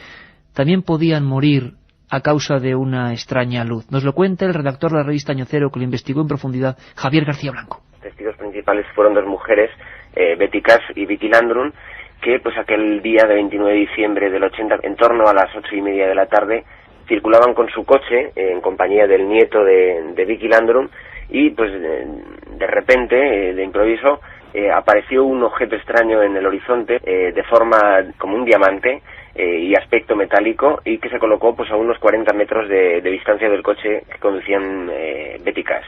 también podían morir a causa de una extraña luz. Nos lo cuenta el redactor de la revista Año Cero, que lo investigó en profundidad, Javier García Blanco. Testigos principales fueron 2 mujeres, Betty Cash y Vicky Landrum, que pues aquel día de 29 de diciembre del 80, en torno a las 8:30 de la tarde, circulaban con su coche en compañía del nieto de Vicky Landrum, y pues de repente, de improviso, apareció un objeto extraño en el horizonte, de forma como un diamante y aspecto metálico, y que se colocó pues a unos 40 metros de distancia del coche que conducían Betty Cash.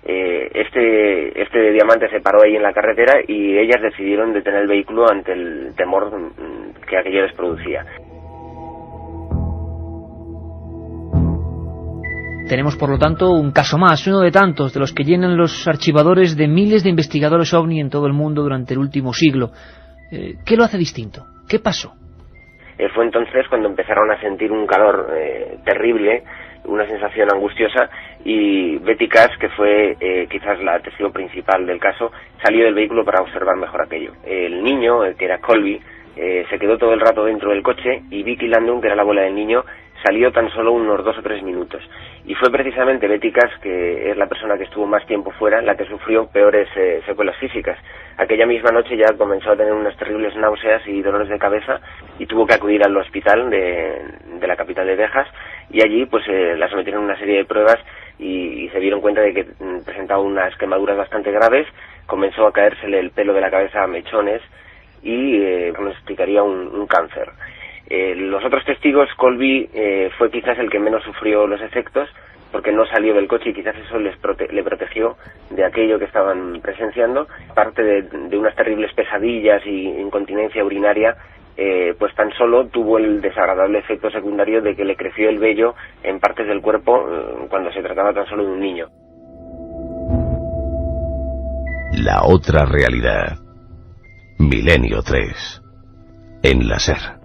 Este diamante se paró ahí en la carretera y ellas decidieron detener el vehículo ante el temor que aquello les producía. Tenemos, por lo tanto, un caso más, uno de tantos, de los que llenan los archivadores de miles de investigadores OVNI en todo el mundo durante el último siglo. ¿Qué lo hace distinto? ¿Qué pasó? Fue entonces cuando empezaron a sentir un calor terrible, una sensación angustiosa, y Betty Cash, que fue quizás la testigo principal del caso, salió del vehículo para observar mejor aquello. El niño, que era Colby, se quedó todo el rato dentro del coche, y Vicky Landrum, que era la abuela del niño, salió tan solo unos 2 o 3 minutos. Y fue precisamente Betty Cash, que es la persona que estuvo más tiempo fuera, la que sufrió peores secuelas físicas. Aquella misma noche ya comenzó a tener unas terribles náuseas y dolores de cabeza, y tuvo que acudir al hospital de la capital de Texas, y allí pues la sometieron a una serie de pruebas y se dieron cuenta de que presentaba unas quemaduras bastante graves. Comenzó a caérsele el pelo de la cabeza a mechones y nos explicaría un cáncer. Los otros testigos, Colby fue quizás el que menos sufrió los efectos, porque no salió del coche y quizás eso le protegió de aquello que estaban presenciando. Aparte de unas terribles pesadillas y incontinencia urinaria, pues tan solo tuvo el desagradable efecto secundario de que le creció el vello en partes del cuerpo cuando se trataba tan solo de un niño. La otra realidad. Milenio 3. En la SER.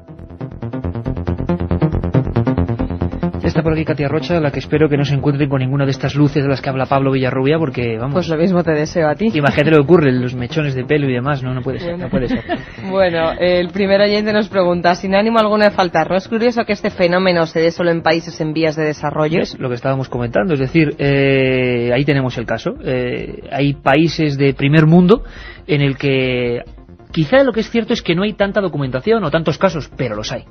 está por aquí Katia Rocha, la que espero que no se encuentren con ninguna de estas luces de las que habla Pablo Villarrubia, porque, vamos... Pues lo mismo te deseo a ti. Imagínate lo que ocurre, los mechones de pelo y demás, no puede ser, no puede ser. Bueno, el primer oyente nos pregunta, sin ánimo alguno de faltar, ¿no es curioso que este fenómeno se dé solo en países en vías de desarrollo? Es lo que estábamos comentando, es decir, ahí tenemos el caso. Hay países de primer mundo en el que quizá lo que es cierto es que no hay tanta documentación o tantos casos, pero los hay.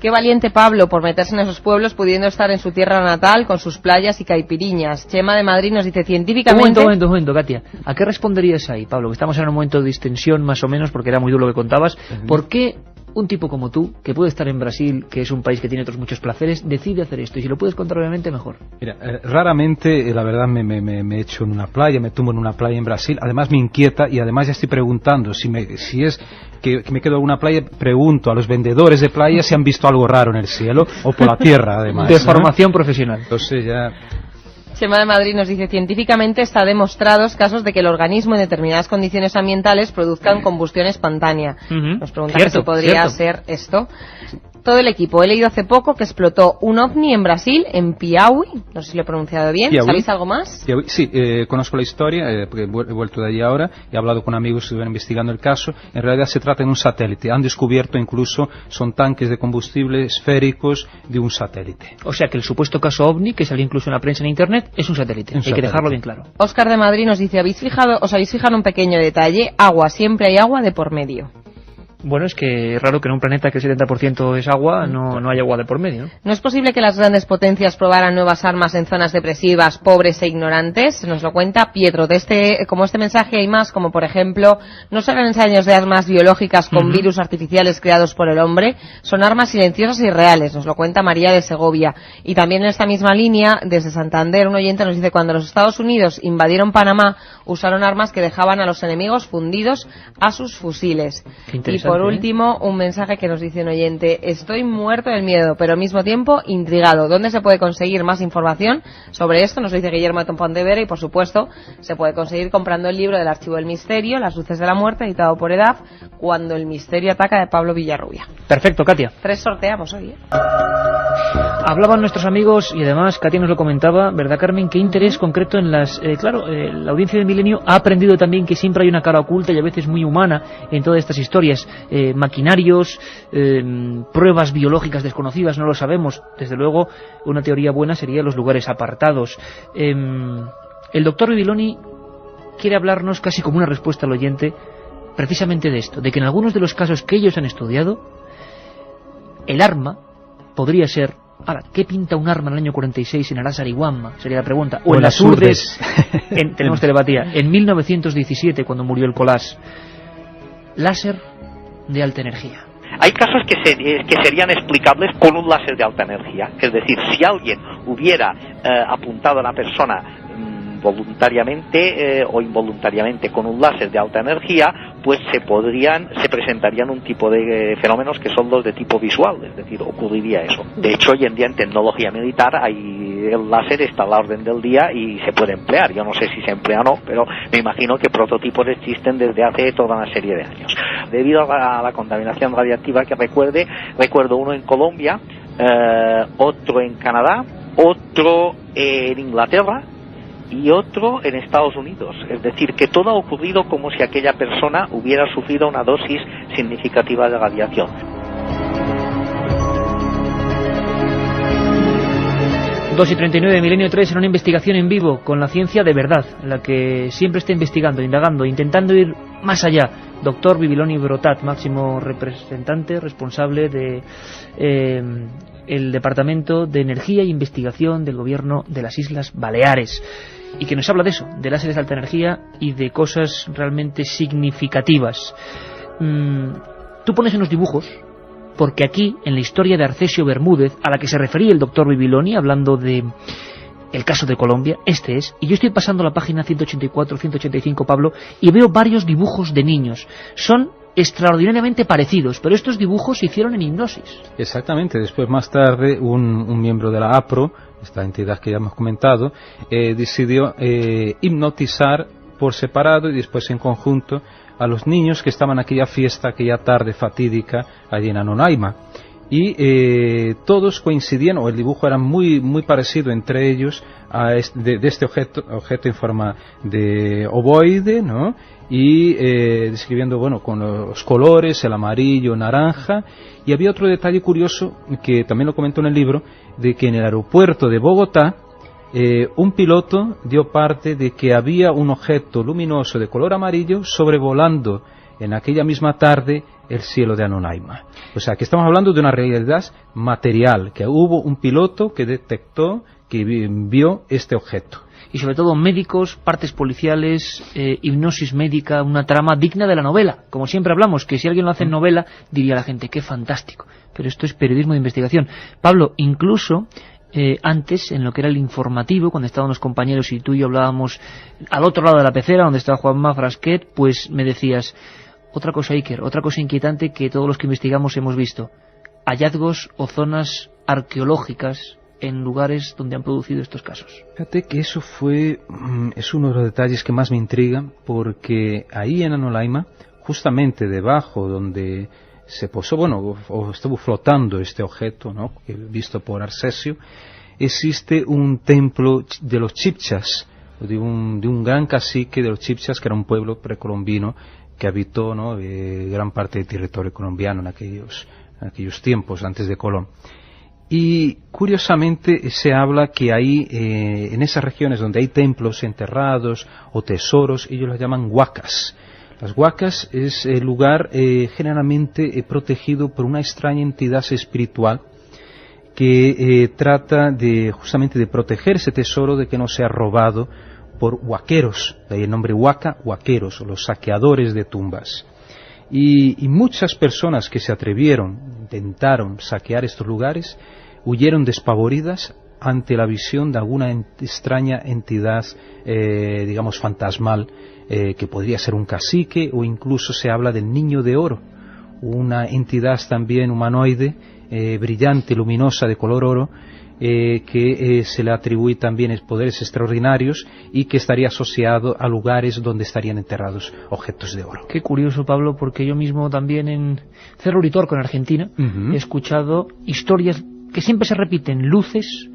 Qué valiente Pablo por meterse en esos pueblos pudiendo estar en su tierra natal con sus playas y caipiriñas. Chema de Madrid nos dice científicamente... Un momento, Katia. ¿A qué responderías ahí, Pablo? Que estamos en un momento de distensión más o menos porque era muy duro lo que contabas. ¿Por qué un tipo como tú, que puede estar en Brasil, que es un país que tiene otros muchos placeres, decide hacer esto? Y si lo puedes contar brevemente, mejor. Mira, raramente, la verdad, me echo en una playa, me tumbo en una playa en Brasil. Además me inquieta y además ya estoy preguntando si es que me quedo en una playa, pregunto a los vendedores de playa si han visto algo raro en el cielo o por la tierra, además. De formación profesional. Entonces ya... Chema de Madrid nos dice, científicamente está demostrados casos de que el organismo en determinadas condiciones ambientales produzcan combustión espontánea. Nos preguntan si podría ser esto. Todo el equipo. He leído hace poco que explotó un ovni en Brasil, en Piauí. No sé si lo he pronunciado bien. Piauí. ¿Sabéis algo más? Piauí. Sí, conozco la historia, porque he vuelto de allí ahora, he hablado con amigos que estuvieron investigando el caso. En realidad se trata de un satélite. Han descubierto incluso, son tanques de combustible esféricos de un satélite. O sea que el supuesto caso ovni, que salió incluso en la prensa en internet, es un satélite. Hay que dejarlo bien claro. Óscar de Madrid nos dice, ¿os habéis fijado en un pequeño detalle? Agua, siempre hay agua de por medio. Bueno, es que es raro que en un planeta que el 70% es agua, no hay agua de por medio, ¿no? ¿No es posible que las grandes potencias probaran nuevas armas en zonas depresivas, pobres e ignorantes? Nos lo cuenta Pietro. Como este mensaje hay más, como por ejemplo, no serán ensayos de armas biológicas con virus artificiales creados por el hombre, son armas silenciosas y reales, nos lo cuenta María de Segovia. Y también en esta misma línea, desde Santander, un oyente nos dice, cuando los Estados Unidos invadieron Panamá, usaron armas que dejaban a los enemigos fundidos a sus fusiles. Y por último, un mensaje que nos dice un oyente, estoy muerto del miedo, pero al mismo tiempo intrigado. ¿Dónde se puede conseguir más información sobre esto? Nos lo dice Guillermo de Pontevedra y, por supuesto, se puede conseguir comprando el libro del Archivo del Misterio, Las luces de la muerte, editado por EDAF, Cuando el misterio ataca, de Pablo Villarrubia. Perfecto, Katia. 3 sorteamos hoy, ¿eh? Hablaban nuestros amigos, y además Katia nos lo comentaba, ¿verdad, Carmen? Qué interés concreto en las... la audiencia del Milenio ha aprendido también que siempre hay una cara oculta y a veces muy humana en todas estas historias. Maquinarios, pruebas biológicas desconocidas, no lo sabemos. Desde luego, una teoría buena sería los lugares apartados. El doctor Bibiloni quiere hablarnos casi como una respuesta al oyente precisamente de esto, de que en algunos de los casos que ellos han estudiado, el arma podría ser... Ahora, ¿qué pinta un arma en el año 46 en Arasarihuama? Sería la pregunta. O en las Urdes. Tenemos telepatía. En 1917, cuando murió el Colás. Láser de alta energía. Hay casos que serían explicables con un láser de alta energía. Es decir, si alguien hubiera apuntado a la persona voluntariamente o involuntariamente con un láser de alta energía, pues se presentarían un tipo de fenómenos que son los de tipo visual, es decir, ocurriría eso. De hecho, hoy en día en tecnología militar el láser está a la orden del día y se puede emplear. Yo no sé si se emplea o no, pero me imagino que prototipos existen desde hace toda una serie de años. Debido a la contaminación radiactiva que recuerdo uno en Colombia, otro en Canadá, otro en Inglaterra y otro en Estados Unidos. Es decir, que todo ha ocurrido como si aquella persona hubiera sufrido una dosis significativa de radiación. 2:39, Milenio 3, en una investigación en vivo con la ciencia de verdad, en la que siempre está investigando, indagando, intentando ir más allá. Doctor Bibiloni Brotat, máximo representante, responsable de el Departamento de Energía e Investigación del Gobierno de las Islas Baleares, y que nos habla de eso, de láseres de alta energía y de cosas realmente significativas. Tú pones unos dibujos, porque aquí, en la historia de Arcesio Bermúdez, a la que se refería el doctor Bibiloni, hablando de el caso de Colombia, y yo estoy pasando la página 184, 185, Pablo, y veo varios dibujos de niños. Son extraordinariamente parecidos, pero estos dibujos se hicieron en hipnosis. Exactamente. Después, más tarde, un miembro de la APRO, esta entidad que ya hemos comentado, decidió hipnotizar por separado y después en conjunto a los niños que estaban en aquella fiesta, aquella tarde fatídica allí en Anonaima. y todos coincidían, o el dibujo era muy parecido entre ellos de este objeto en forma de ovoide, ¿no? Y describiendo, bueno, con los colores, el amarillo, naranja. Y había otro detalle curioso que también lo comento en el libro, de que en el aeropuerto de Bogotá un piloto dio parte de que había un objeto luminoso de color amarillo sobrevolando en aquella misma tarde el cielo de Anonaima. O sea, que estamos hablando de una realidad material, que hubo un piloto que detectó, que vio este objeto. Y sobre todo médicos, partes policiales, hipnosis médica, una trama digna de la novela. Como siempre hablamos, que si alguien lo hace en novela, diría la gente, qué fantástico. Pero esto es periodismo de investigación. Pablo, incluso antes, en lo que era el informativo, cuando estaban los compañeros y tú y yo hablábamos al otro lado de la pecera, donde estaba Juanma Frasquet, pues me decías, otra cosa, Iker, otra cosa inquietante que todos los que investigamos hemos visto, hallazgos o zonas arqueológicas en lugares donde han producido estos casos. Fíjate que eso es uno de los detalles que más me intrigan, porque ahí en Anonaima, justamente debajo donde se posó, bueno, o estuvo flotando este objeto, ¿no?, visto por Arcesio, existe un templo de los Chibchas, de un gran cacique de los Chibchas, que era un pueblo precolombino que habitó, ¿no?, gran parte del territorio colombiano en aquellos tiempos, antes de Colón. Y curiosamente se habla que ahí, en esas regiones donde hay templos enterrados o tesoros, ellos los llaman huacas. Las huacas es el lugar generalmente protegido por una extraña entidad espiritual que trata justamente de proteger ese tesoro de que no sea robado por huaqueros, de ahí el nombre huaca, huaqueros, o los saqueadores de tumbas. Y muchas personas que se atrevieron, intentaron saquear estos lugares, huyeron despavoridas ante la visión de alguna extraña entidad, digamos, fantasmal, que podría ser un cacique, o incluso se habla del niño de oro, una entidad también humanoide, brillante, luminosa, de color oro, que se le atribuye también poderes extraordinarios y que estaría asociado a lugares donde estarían enterrados objetos de oro. Qué curioso, Pablo, porque yo mismo también en Cerro Uritorco, en Argentina, he escuchado historias que siempre se repiten, luces,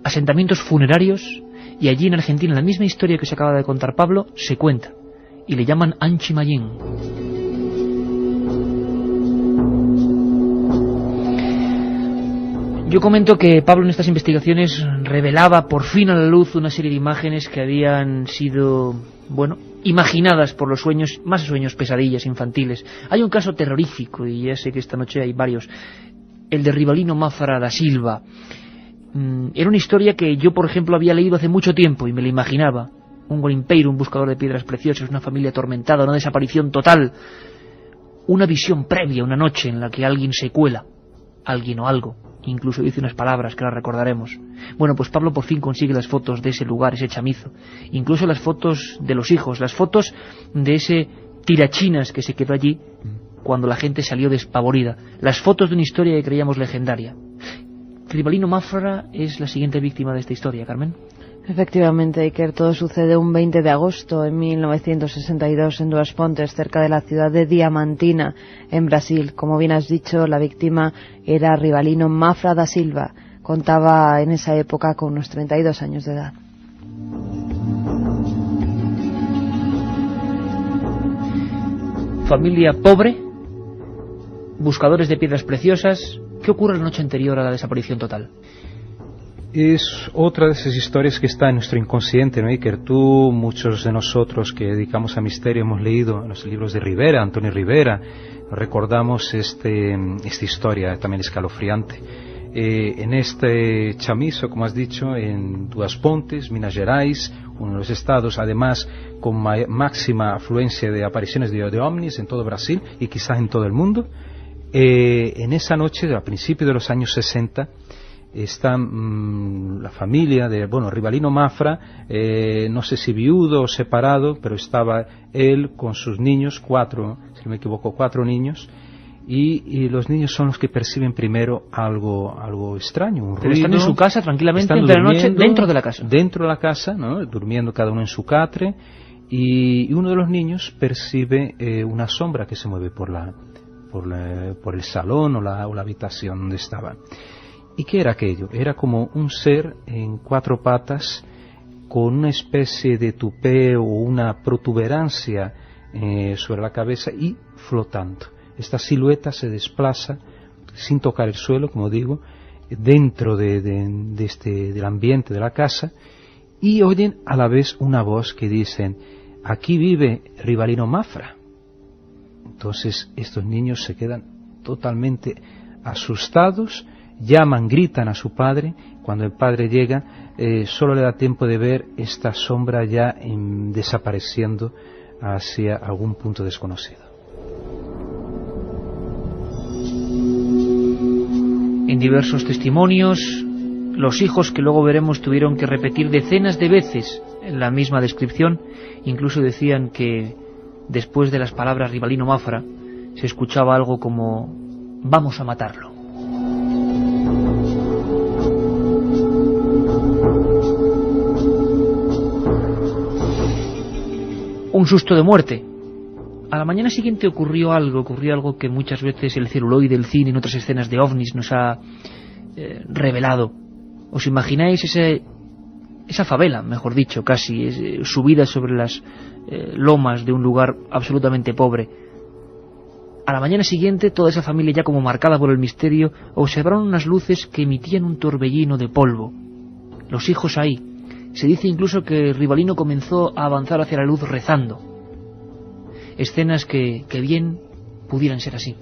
asentamientos funerarios, y allí en Argentina la misma historia que se acaba de contar Pablo se cuenta, y le llaman Anchimayín. Yo comento que Pablo en estas investigaciones revelaba por fin a la luz una serie de imágenes que habían sido, bueno, imaginadas por los sueños, más sueños, pesadillas infantiles. Hay un caso terrorífico, y ya sé que esta noche hay varios, el de Rivalino Mafra da Silva. Era una historia que yo, por ejemplo, había leído hace mucho tiempo y me la imaginaba. Un garimpeiro, un buscador de piedras preciosas, una familia atormentada, una desaparición total, una visión previa, una noche en la que alguien se cuela, alguien o algo. Incluso dice unas palabras que las recordaremos. Bueno, pues Pablo por fin consigue las fotos de ese lugar, ese chamizo. Incluso las fotos de los hijos, las fotos de ese tirachinas que se quedó allí cuando la gente salió despavorida. Las fotos de una historia que creíamos legendaria. Rivalino Mafra es la siguiente víctima de esta historia, Carmen. Efectivamente, Iker, todo sucede un 20 de agosto de 1962 en Duas Pontes, cerca de la ciudad de Diamantina, en Brasil. Como bien has dicho, la víctima era Rivalino Mafra da Silva. Contaba en esa época con unos 32 años de edad. Familia pobre, buscadores de piedras preciosas. ¿Qué ocurre la noche anterior a la desaparición total? Es otra de esas historias que está en nuestro inconsciente, ¿no, Iker? Tú, muchos de nosotros que dedicamos a misterio, hemos leído los libros de Rivera, Antonio Rivera, recordamos esta historia también escalofriante. En este chamizo, como has dicho, en Duas Pontes, Minas Gerais, uno de los estados, además, con máxima afluencia de apariciones de ovnis en todo Brasil y quizás en todo el mundo, en esa noche, a principios de los años 60, está la familia de, Rivalino Mafra, no sé si viudo o separado, pero estaba él con sus niños, 4, si no me equivoco, 4 niños, y los niños son los que perciben primero algo extraño, un ruido. Pero están en su casa tranquilamente, en la noche, dentro de la casa. Dentro de la casa, ¿no?, durmiendo cada uno en su catre, y uno de los niños percibe una sombra que se mueve por por el salón o la habitación donde estaban. ¿Y qué era aquello? Era como un ser en 4 patas con una especie de tupé o una protuberancia sobre la cabeza y flotando. Esta silueta se desplaza sin tocar el suelo, como digo, dentro del ambiente de la casa, y oyen a la vez una voz que dicen: aquí vive Rivalino Mafra. Entonces estos niños se quedan totalmente asustados, llaman, gritan a su padre. Cuando el padre llega, solo le da tiempo de ver esta sombra ya desapareciendo hacia algún punto desconocido. En diversos testimonios, los hijos, que luego veremos, tuvieron que repetir decenas de veces la misma descripción. Incluso decían que después de las palabras Rivalino Mafra se escuchaba algo como: vamos a matarlo. Un susto de muerte. A la mañana siguiente ocurrió algo que muchas veces el celuloide del cine en otras escenas de ovnis nos ha revelado. ¿Os imagináis esa favela, mejor dicho, casi, subida sobre las lomas de un lugar absolutamente pobre? A la mañana siguiente, toda esa familia, ya como marcada por el misterio, observaron unas luces que emitían un torbellino de polvo. Los hijos ahí. Se dice incluso que Rivalino comenzó a avanzar hacia la luz rezando. Escenas que bien pudieran ser así.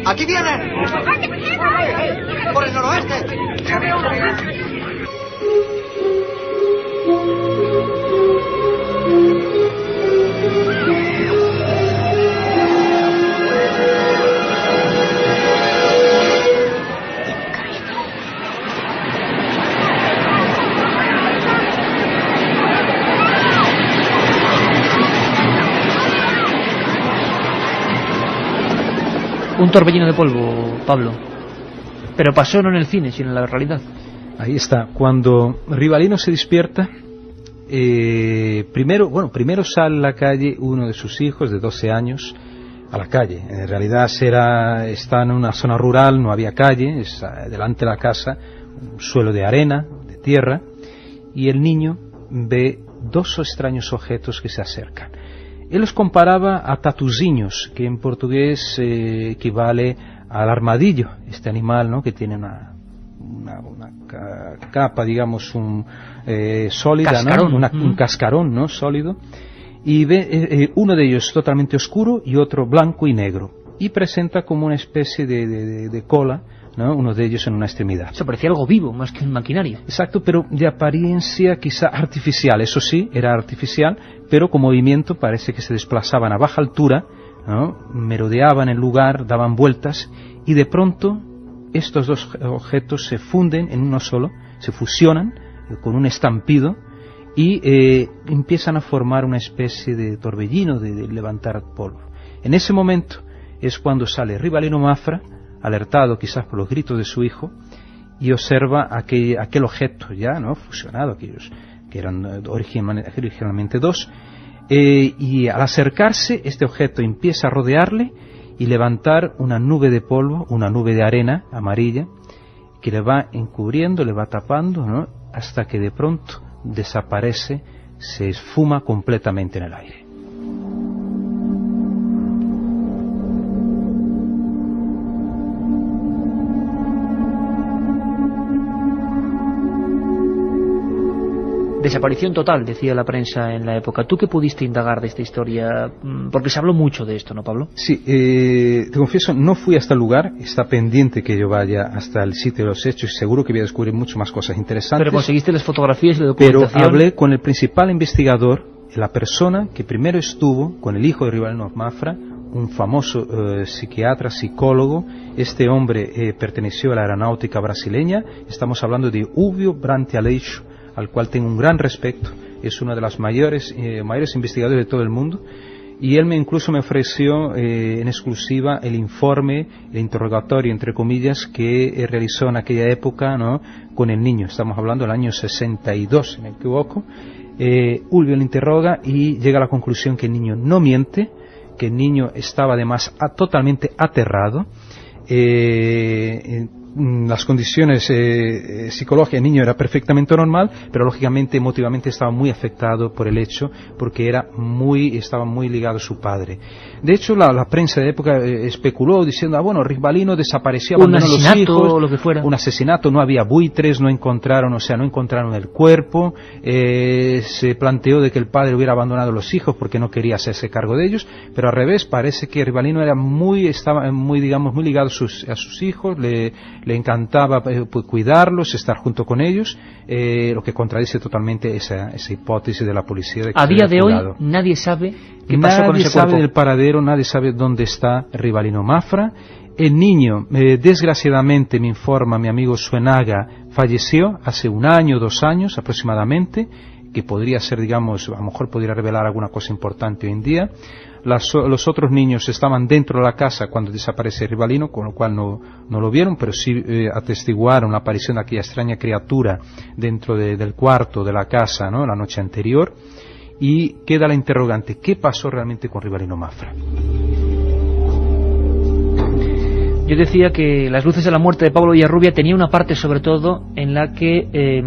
¡Aquí vienen! ¡Por el noroeste! Un torbellino de polvo, Pablo. Pero pasó no en el cine, sino en la realidad. Ahí está. Cuando Rivalino se despierta, primero sale a la calle uno de sus hijos de 12 años a la calle. En realidad está en una zona rural, no había calle, es delante de la casa un suelo de arena, de tierra, y el niño ve 2 extraños objetos que se acercan. Él los comparaba a tatuzinhos, que en portugués equivale al armadillo, este animal, ¿no?, que tiene una capa, digamos, sólida, cascarón, ¿no? Un cascarón, ¿no?, sólido, y ve uno de ellos totalmente oscuro y otro blanco y negro, y presenta como una especie de cola, ¿no?, uno de ellos en una extremidad. Se parecía algo vivo, más que un maquinario. Exacto, pero de apariencia quizá artificial. Eso sí, era artificial, pero con movimiento parece que se desplazaban a baja altura, ¿no?, merodeaban el lugar, daban vueltas, y de pronto estos 2 objetos se funden en uno solo, se fusionan con un estampido y empiezan a formar una especie de torbellino de levantar polvo. En ese momento es cuando sale Rivalino Mafra, alertado quizás por los gritos de su hijo, y observa aquel objeto ya, ¿no?, fusionado, aquellos que eran originalmente 2, y al acercarse este objeto empieza a rodearle y levantar una nube de polvo, una nube de arena amarilla que le va encubriendo, le va tapando, ¿no?, hasta que de pronto desaparece, se esfuma completamente en el aire. Desaparición total, decía la prensa en la época. ¿Tú qué pudiste indagar de esta historia? Porque se habló mucho de esto, ¿no, Pablo? Sí, te confieso, no fui hasta el lugar, está pendiente que yo vaya hasta el sitio de los hechos y seguro que voy a descubrir mucho más cosas interesantes. Pero conseguiste las fotografías y la documentación. Pero hablé con el principal investigador, la persona que primero estuvo con el hijo de Rivalino Mafra, un famoso psiquiatra, psicólogo. Este hombre perteneció a la aeronáutica brasileña. Estamos hablando de Hugo Brandt Aleixo, al cual tengo un gran respeto. Es uno de los mayores investigadores de todo el mundo, y él incluso me ofreció en exclusiva el informe, el interrogatorio, entre comillas, que realizó en aquella época, ¿no?, con el niño. Estamos hablando del año 62, si me equivoco, Ulvio le interroga y llega a la conclusión que el niño no miente, que el niño estaba además totalmente aterrado. Las condiciones psicológicas del niño era perfectamente normal, pero lógicamente emotivamente estaba muy afectado por el hecho, porque estaba muy ligado a su padre. De hecho, la prensa de época especuló diciendo, bueno, Rivalino desapareció, abandonó a los hijos, o lo que fuera. Un asesinato, no había buitres, no encontraron el cuerpo, se planteó de que el padre hubiera abandonado a los hijos porque no quería hacerse cargo de ellos, pero al revés, parece que Rivalino estaba muy ligado a sus hijos, le encantaba cuidarlos, estar junto con ellos, lo que contradice totalmente esa hipótesis de la policía. A día de hoy nadie sabe qué pasó con ese cuerpo. Nadie sabe del paradero, nadie sabe dónde está Rivalino Mafra. El niño, desgraciadamente, me informa mi amigo Suenaga, falleció hace 1 año, 2 años aproximadamente, que podría ser, digamos, a lo mejor podría revelar alguna cosa importante hoy en día. Los otros niños estaban dentro de la casa cuando desaparece Rivalino, con lo cual no lo vieron, pero sí atestiguaron la aparición de aquella extraña criatura dentro del cuarto de la casa, ¿no?, la noche anterior. Y queda la interrogante, ¿qué pasó realmente con Rivalino Mafra? Yo decía que Las luces de la muerte de Pablo Villarrubia tenía una parte sobre todo en la que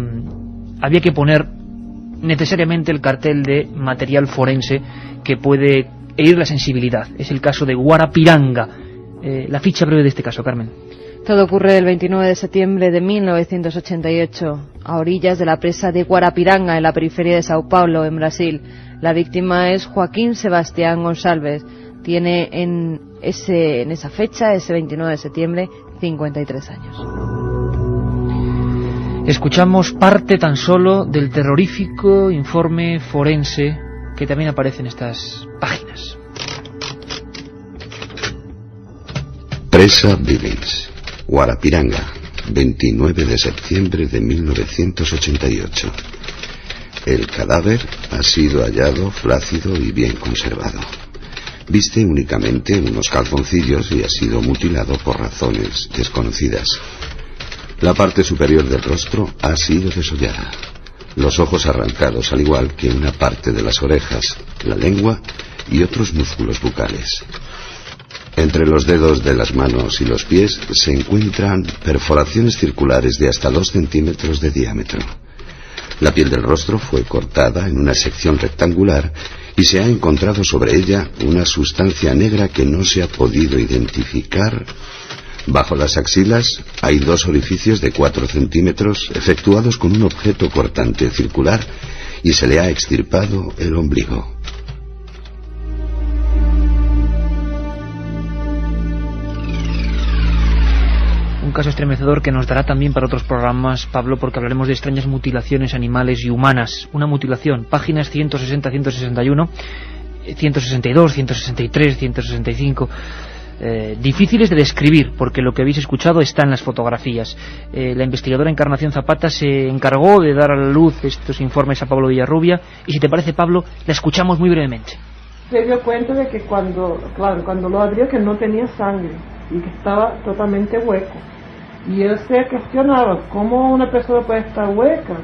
había que poner necesariamente el cartel de material forense que puede herir la sensibilidad. Es el caso de Guarapiranga. La ficha breve de este caso, Carmen. Todo ocurre el 29 de septiembre de 1988, a orillas de la presa de Guarapiranga, en la periferia de Sao Paulo, en Brasil. La víctima es Joaquín Sebastián Gonçalves. Tiene en esa fecha, ese 29 de septiembre, 53 años. Escuchamos parte tan solo del terrorífico informe forense que también aparece en estas páginas. Presa Billings, Guarapiranga, 29 de septiembre de 1988. El cadáver ha sido hallado flácido y bien conservado. Viste únicamente unos calzoncillos y ha sido mutilado por razones desconocidas. La parte superior del rostro ha sido desollada. Los ojos arrancados, al igual que una parte de las orejas, la lengua y otros músculos bucales. Entre los dedos de las manos y los pies se encuentran perforaciones circulares de hasta 2 centímetros de diámetro. La piel del rostro fue cortada en una sección rectangular y se ha encontrado sobre ella una sustancia negra que no se ha podido identificar. Bajo las axilas hay 2 orificios de 4 centímetros efectuados con un objeto cortante circular y se le ha extirpado el ombligo. Un caso estremecedor que nos dará también para otros programas, Pablo, porque hablaremos de extrañas mutilaciones animales y humanas. Una mutilación, páginas 160, 161, 162, 163, 165... difíciles de describir, porque lo que habéis escuchado está en las fotografías. La investigadora Encarnación Zapata se encargó de dar a la luz estos informes a Pablo Villarrubia, y si te parece, Pablo, la escuchamos muy brevemente. Se dio cuenta de que cuando lo abrió, que no tenía sangre y que estaba totalmente hueco, y él se cuestionaba cómo una persona puede estar hueca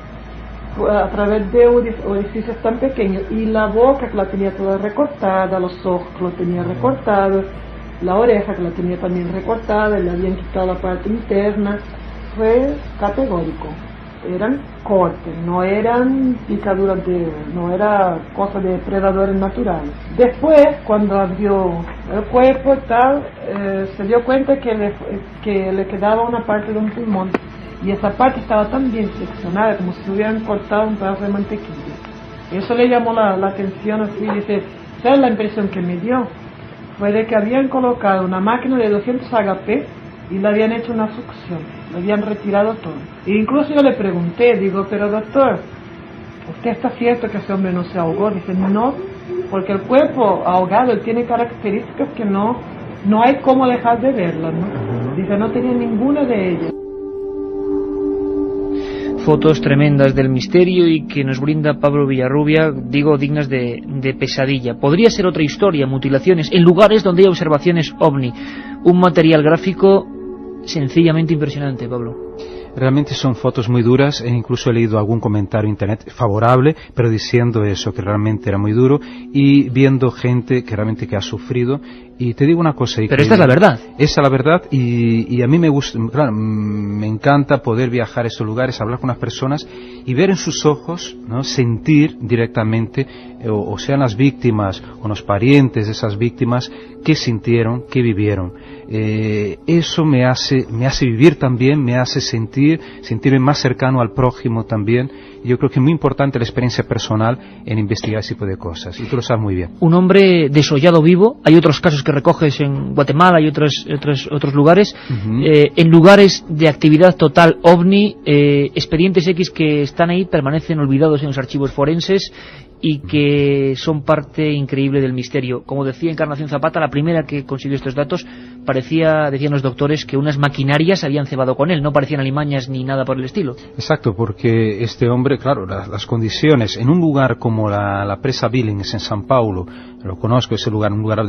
a través de orificios tan pequeños, y la boca, que la tenía toda recortada, los ojos que lo tenía recortados, la oreja, que la tenía también recortada, le habían quitado la parte interna. Fue categórico. Eran cortes, no eran picaduras no era cosa de predadores naturales. Después, cuando abrió el cuerpo y tal, se dio cuenta que le quedaba una parte de un pulmón, y esa parte estaba tan bien seccionada como si hubieran cortado un pedazo de mantequilla. Eso le llamó la atención, así, dice, ¿sabes la impresión que me dio? Fue de que habían colocado una máquina de 200 HP y le habían hecho una succión, le habían retirado todo. E incluso yo le pregunté, digo, pero doctor, ¿usted está cierto que ese hombre no se ahogó? Dice, no, porque el cuerpo ahogado él tiene características que no hay cómo dejar de verlas, ¿no? Dice, no tenía ninguna de ellas. Fotos tremendas del misterio y que nos brinda Pablo Villarrubia, digo, dignas de pesadilla. Podría ser otra historia, mutilaciones en lugares donde hay observaciones OVNI. Un material gráfico sencillamente impresionante, Pablo. realmente son fotos muy duras, e incluso he leído algún comentario en internet favorable, pero diciendo eso, que realmente era muy duro, y viendo gente que realmente que ha sufrido. Y te digo una cosa... Pero esta es la verdad. Esa es la verdad, y a mí me gusta, claro, me encanta poder viajar a estos lugares, hablar con las personas y ver en sus ojos, ¿no? Sentir directamente, o sean las víctimas o los parientes de esas víctimas, qué sintieron, qué vivieron. Eso me hace vivir también, me hace sentirme más cercano al prójimo también. Y yo creo que es muy importante la experiencia personal en investigar ese tipo de cosas, y tú lo sabes muy bien. Un hombre desollado vivo. Hay otros casos que recoges en Guatemala y otros lugares, en lugares de actividad total ovni, expedientes X que están ahí, permanecen olvidados en los archivos forenses y que son parte increíble del misterio. Como decía Encarnación Zapata, la primera que consiguió estos datos, decían los doctores, que unas maquinarias habían cebado con él, no parecían alimañas ni nada por el estilo. Exacto, porque este hombre, claro, las condiciones, en un lugar como la presa Billings en San Paulo, lo conozco, ese lugar, un lugar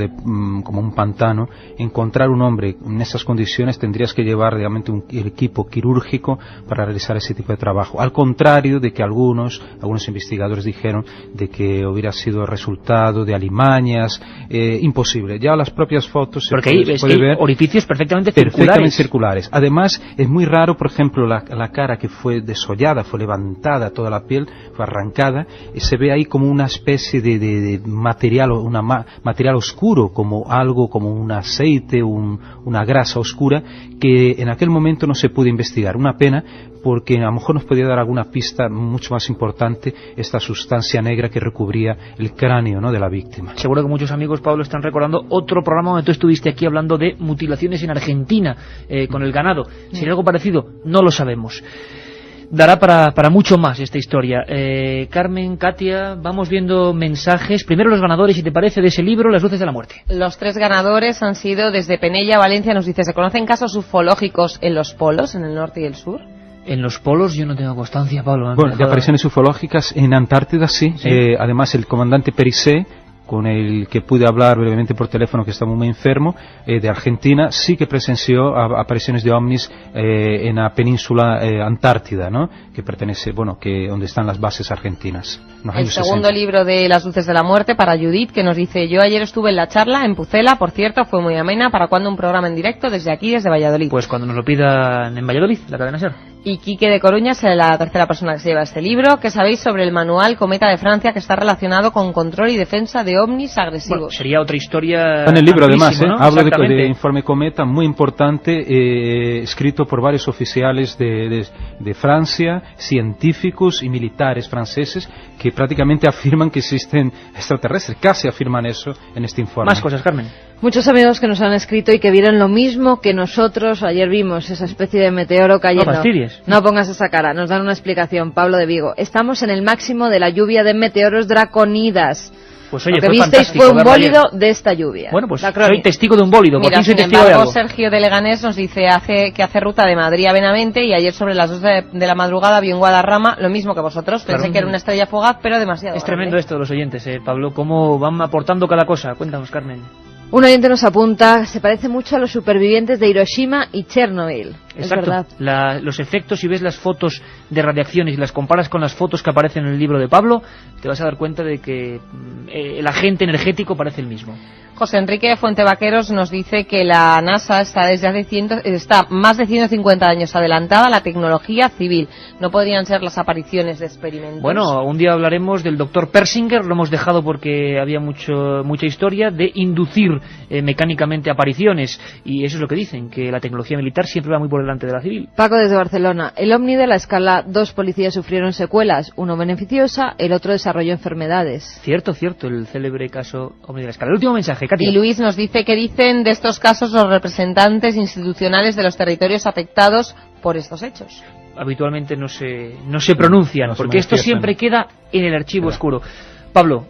como un pantano, encontrar un hombre en esas condiciones tendrías que llevar realmente el equipo quirúrgico para realizar ese tipo de trabajo. Al contrario de que algunos investigadores dijeron de que hubiera sido el resultado de alimañas, imposible. Ya las propias fotos porque se puede ver orificios perfectamente circulares. Además, es muy raro, por ejemplo, la cara que fue desollada, fue levantada, toda la piel fue arrancada, y se ve ahí como una especie de material, material oscuro, como algo, como un aceite, una grasa oscura, que en aquel momento no se pudo investigar. Una pena, porque a lo mejor nos podía dar alguna pista mucho más importante, esta sustancia negra que recubría el cráneo, ¿no?, de la víctima. Seguro que muchos amigos, Pablo, están recordando otro programa donde tú estuviste aquí hablando de mutilaciones en Argentina con el ganado. Si hay algo parecido, no lo sabemos. Dará para mucho más esta historia. Carmen, Katia, vamos viendo mensajes. Primero los ganadores, si te parece, de ese libro, Las luces de la muerte. Los 3 ganadores han sido desde Penella, Valencia. Nos dice, ¿se conocen casos ufológicos en los polos, en el norte y el sur? En los polos yo no tengo constancia, Pablo. Bueno, de apariciones ufológicas en Antártida sí. Además el comandante Pericé, con el que pude hablar brevemente por teléfono, que estaba muy enfermo, de Argentina, sí que presenció apariciones de ovnis en la península Antártida, ¿no?, que pertenece, donde están las bases argentinas. El segundo libro de Las luces de la muerte, para Judith, que nos dice, yo ayer estuve en la charla en Pucela, por cierto, fue muy amena. ¿Para cuándo un programa en directo desde aquí, desde Valladolid? Pues cuando nos lo pidan en Valladolid, la cadena SER. Y Quique de Coruña es la tercera persona que se lleva este libro. ¿Qué sabéis sobre el manual Cometa de Francia, que está relacionado con control y defensa de ovnis agresivos? Bueno, sería otra historia. En el libro, además, ¿no? Hablo de informe Cometa, muy importante, escrito por varios oficiales de Francia, científicos y militares franceses, que prácticamente afirman que existen extraterrestres. Casi afirman eso en este informe. Más cosas, Carmen. Muchos amigos que nos han escrito y que vieron lo mismo que nosotros. Ayer vimos esa especie de meteoro cayendo. No pongas esa cara, nos dan una explicación. Pablo de Vigo, estamos en el máximo de la lluvia de meteoros draconidas. Pues oye, lo que visteis fue un bólido de esta lluvia. Bueno, pues soy testigo de un bólido. Mira, soy sin embargo, Sergio de Leganés nos dice que hace ruta de Madrid a Benavente, y ayer sobre las 2 de la madrugada vio en Guadarrama lo mismo que vosotros. Pensé que era una estrella fugaz, pero demasiado. Es tremendo esto de los oyentes, Pablo, cómo van aportando cada cosa. Cuéntanos, Carmen. Un oyente nos apunta, se parece mucho a los supervivientes de Hiroshima y Chernobyl. Exacto. Es verdad. Los efectos, si ves las fotos de radiaciones y las comparas con las fotos que aparecen en el libro de Pablo, te vas a dar cuenta de que el agente energético parece el mismo. José Enrique Fuentevaqueros nos dice que la NASA está más de 150 años adelantada a la tecnología civil. No podrían ser las apariciones de experimentos. Bueno, un día hablaremos del doctor Persinger, lo hemos dejado porque había mucha historia de inducir mecánicamente apariciones, y eso es lo que dicen, que la tecnología militar siempre va muy por delante de la civil. Paco desde Barcelona, el ovni de la escala, 2 policías sufrieron secuelas, uno beneficiosa, el otro desarrolló enfermedades. Cierto, el célebre caso ovni de la escala. El último mensaje, Katia. Y Luis nos dice que dicen de estos casos los representantes institucionales de los territorios afectados por estos hechos. Habitualmente no se pronuncian, porque esto siempre queda en el archivo oscuro. Pablo,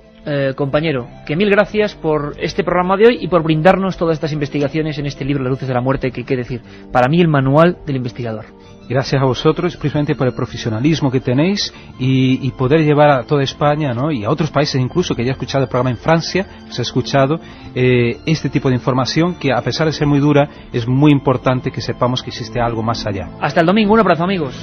compañero, que mil gracias por este programa de hoy y por brindarnos todas estas investigaciones en este libro, Las luces de la muerte, que hay que decir, para mí el manual del investigador. Gracias a vosotros, precisamente por el profesionalismo que tenéis y poder llevar a toda España, ¿no? Y a otros países incluso, que ya he escuchado el programa en Francia, se ha escuchado este tipo de información que, a pesar de ser muy dura, es muy importante que sepamos que existe algo más allá. Hasta el domingo, un abrazo, amigos.